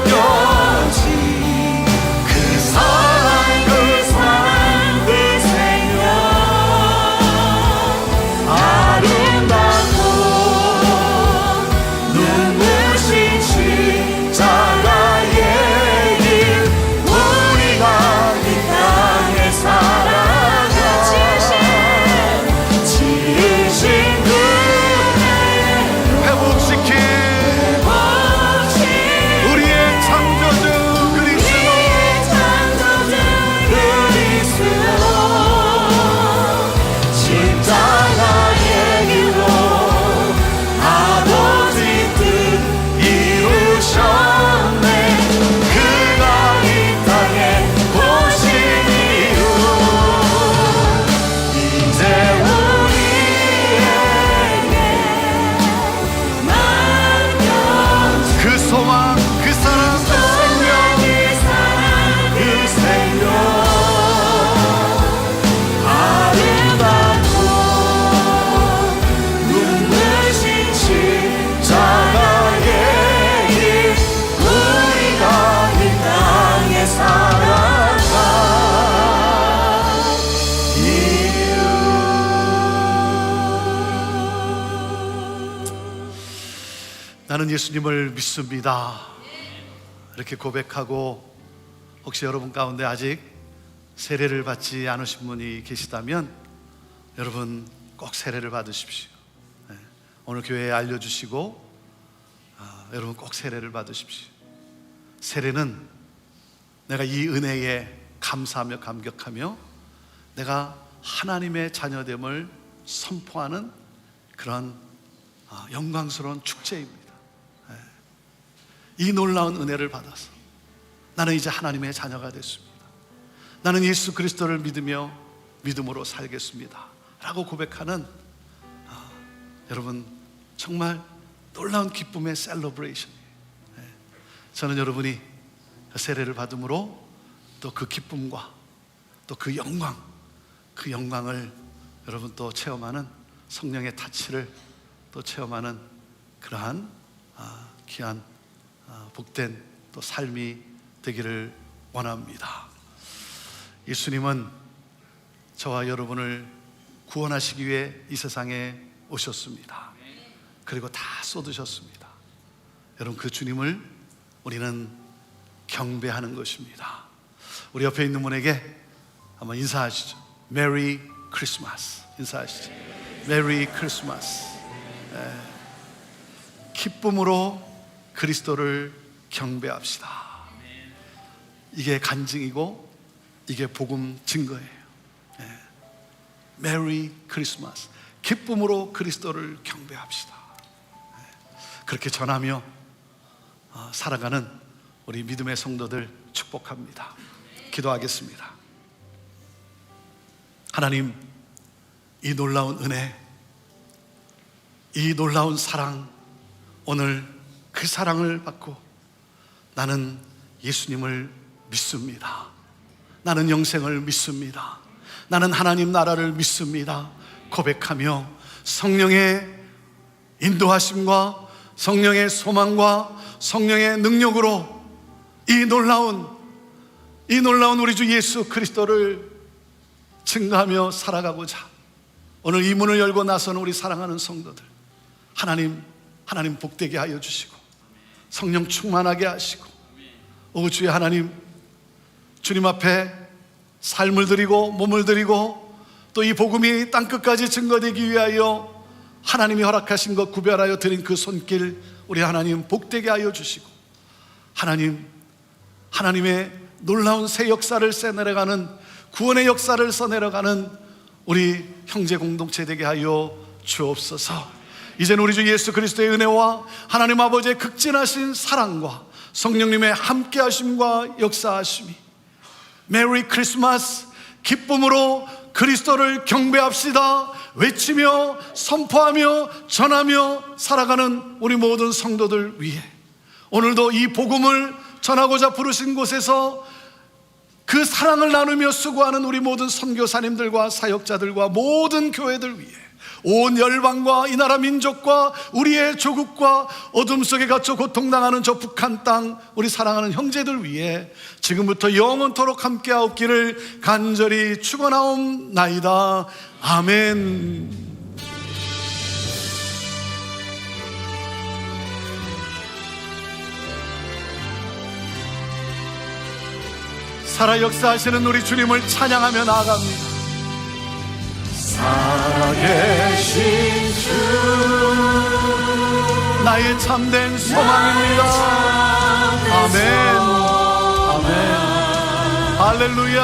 맡겨진 그 사랑 그 생명 아름답고 눈부신 십자가의 길 우리가 이 땅에 살아가 지으신 그대 회복시킨 우리의 창조주 그리스도 십자가의 길로 아버지 뜻 이루셨네 그가 이 땅에 오신 이유 이제 우리에게 맡겨진 그 소망 그 사랑 그 그 생명 아름답고 눈부신 십자가의 길 우리가 이 땅에 살아가 나는 예수님을 믿습니다. 이렇게 고백하고 혹시 여러분 가운데 아직 세례를 받지 않으신 분이 계시다면 여러분 꼭 세례를 받으십시오. 네. 오늘 교회에 알려주시고 여러분 꼭 세례를 받으십시오. 세례는 내가 이 은혜에 감사하며 감격하며 내가 하나님의 자녀됨을 선포하는 그런 영광스러운 축제입니다. 네. 이 놀라운 은혜를 받아서 나는 이제 하나님의 자녀가 됐습니다. 나는 예수 그리스도를 믿으며 믿음으로 살겠습니다 라고 고백하는 여러분 정말 놀라운 기쁨의 셀러브레이션이에요. 네. 저는 여러분이 세례를 받음으로 또 그 기쁨과 또 그 영광을 여러분 또 체험하는 성령의 타치를 또 체험하는 그러한 귀한 복된 또 삶이 되기를 원합니다. 예수님은 저와 여러분을 구원하시기 위해 이 세상에 오셨습니다. 그리고 다 쏟으셨습니다. 여러분 그 주님을 우리는 경배하는 것입니다. 우리 옆에 있는 분에게 한번 인사하시죠. 메리 크리스마스 인사하시죠. 메리 크리스마스. 기쁨으로 그리스도를 경배합시다. 이게 간증이고 이게 복음 증거예요. 메리 크리스마스. 기쁨으로 그리스도를 경배합시다. 그렇게 전하며 살아가는 우리 믿음의 성도들 축복합니다. 기도하겠습니다. 하나님, 이 놀라운 은혜, 이 놀라운 사랑, 오늘 그 사랑을 받고 나는 예수님을 믿습니다. 나는 영생을 믿습니다. 나는 하나님 나라를 믿습니다. 고백하며 성령의 인도하심과 성령의 소망과 성령의 능력으로 이 놀라운 우리 주 예수 그리스도를 증거하며 살아가고자 오늘 이 문을 열고 나서는 우리 사랑하는 성도들, 하나님 복되게 하여 주시고 성령 충만하게 하시고, 오 주의 하나님, 주님 앞에 삶을 드리고 몸을 드리고 또 이 복음이 땅끝까지 증거되기 위하여 하나님이 허락하신 것 구별하여 드린 그 손길, 우리 하나님 복되게 하여 주시고, 하나님의 놀라운 새 역사를 써내려가는, 구원의 역사를 써내려가는 우리 형제 공동체 되게 하여 주옵소서. 이제는 우리 주 예수 그리스도의 은혜와 하나님 아버지의 극진하신 사랑과 성령님의 함께하심과 역사하심이, 메리 크리스마스, 기쁨으로 그리스도를 경배합시다 외치며 선포하며 전하며 살아가는 우리 모든 성도들 위해 오늘도 이 복음을 전하고자 부르신 곳에서 그 사랑을 나누며 수고하는 우리 모든 선교사님들과 사역자들과 모든 교회들 위해, 온 열방과 이 나라 민족과 우리의 조국과 어둠 속에 갇혀 고통당하는 저 북한 땅, 우리 사랑하는 형제들 위해 지금부터 영원토록 함께하옵기를 간절히 축원하옵나이다. 아멘. 살아 역사하시는 우리 주님을 찬양하며 나아갑니다. 살아계신 주, 나의 참된 소망입니다. 아멘. 아멘. 할렐루야.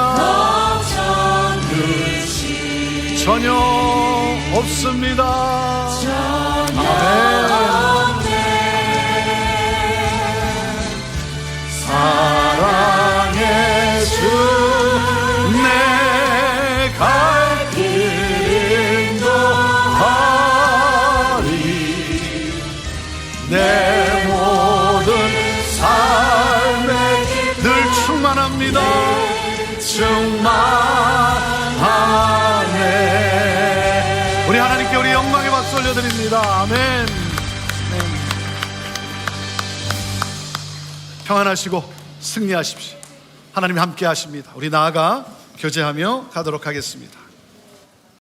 전혀 없습니다. 아멘. 사랑의 주, 내 갈 길 인도하리. 내 모든 삶에 늘 충만합니다. 충만하네. 우리 하나님께 우리 영광의 박수 올려드립니다. 아멘. 평안하시고 승리하십시오. 하나님 함께 하십니다. 우리 나아가 교제하며 가도록 하겠습니다.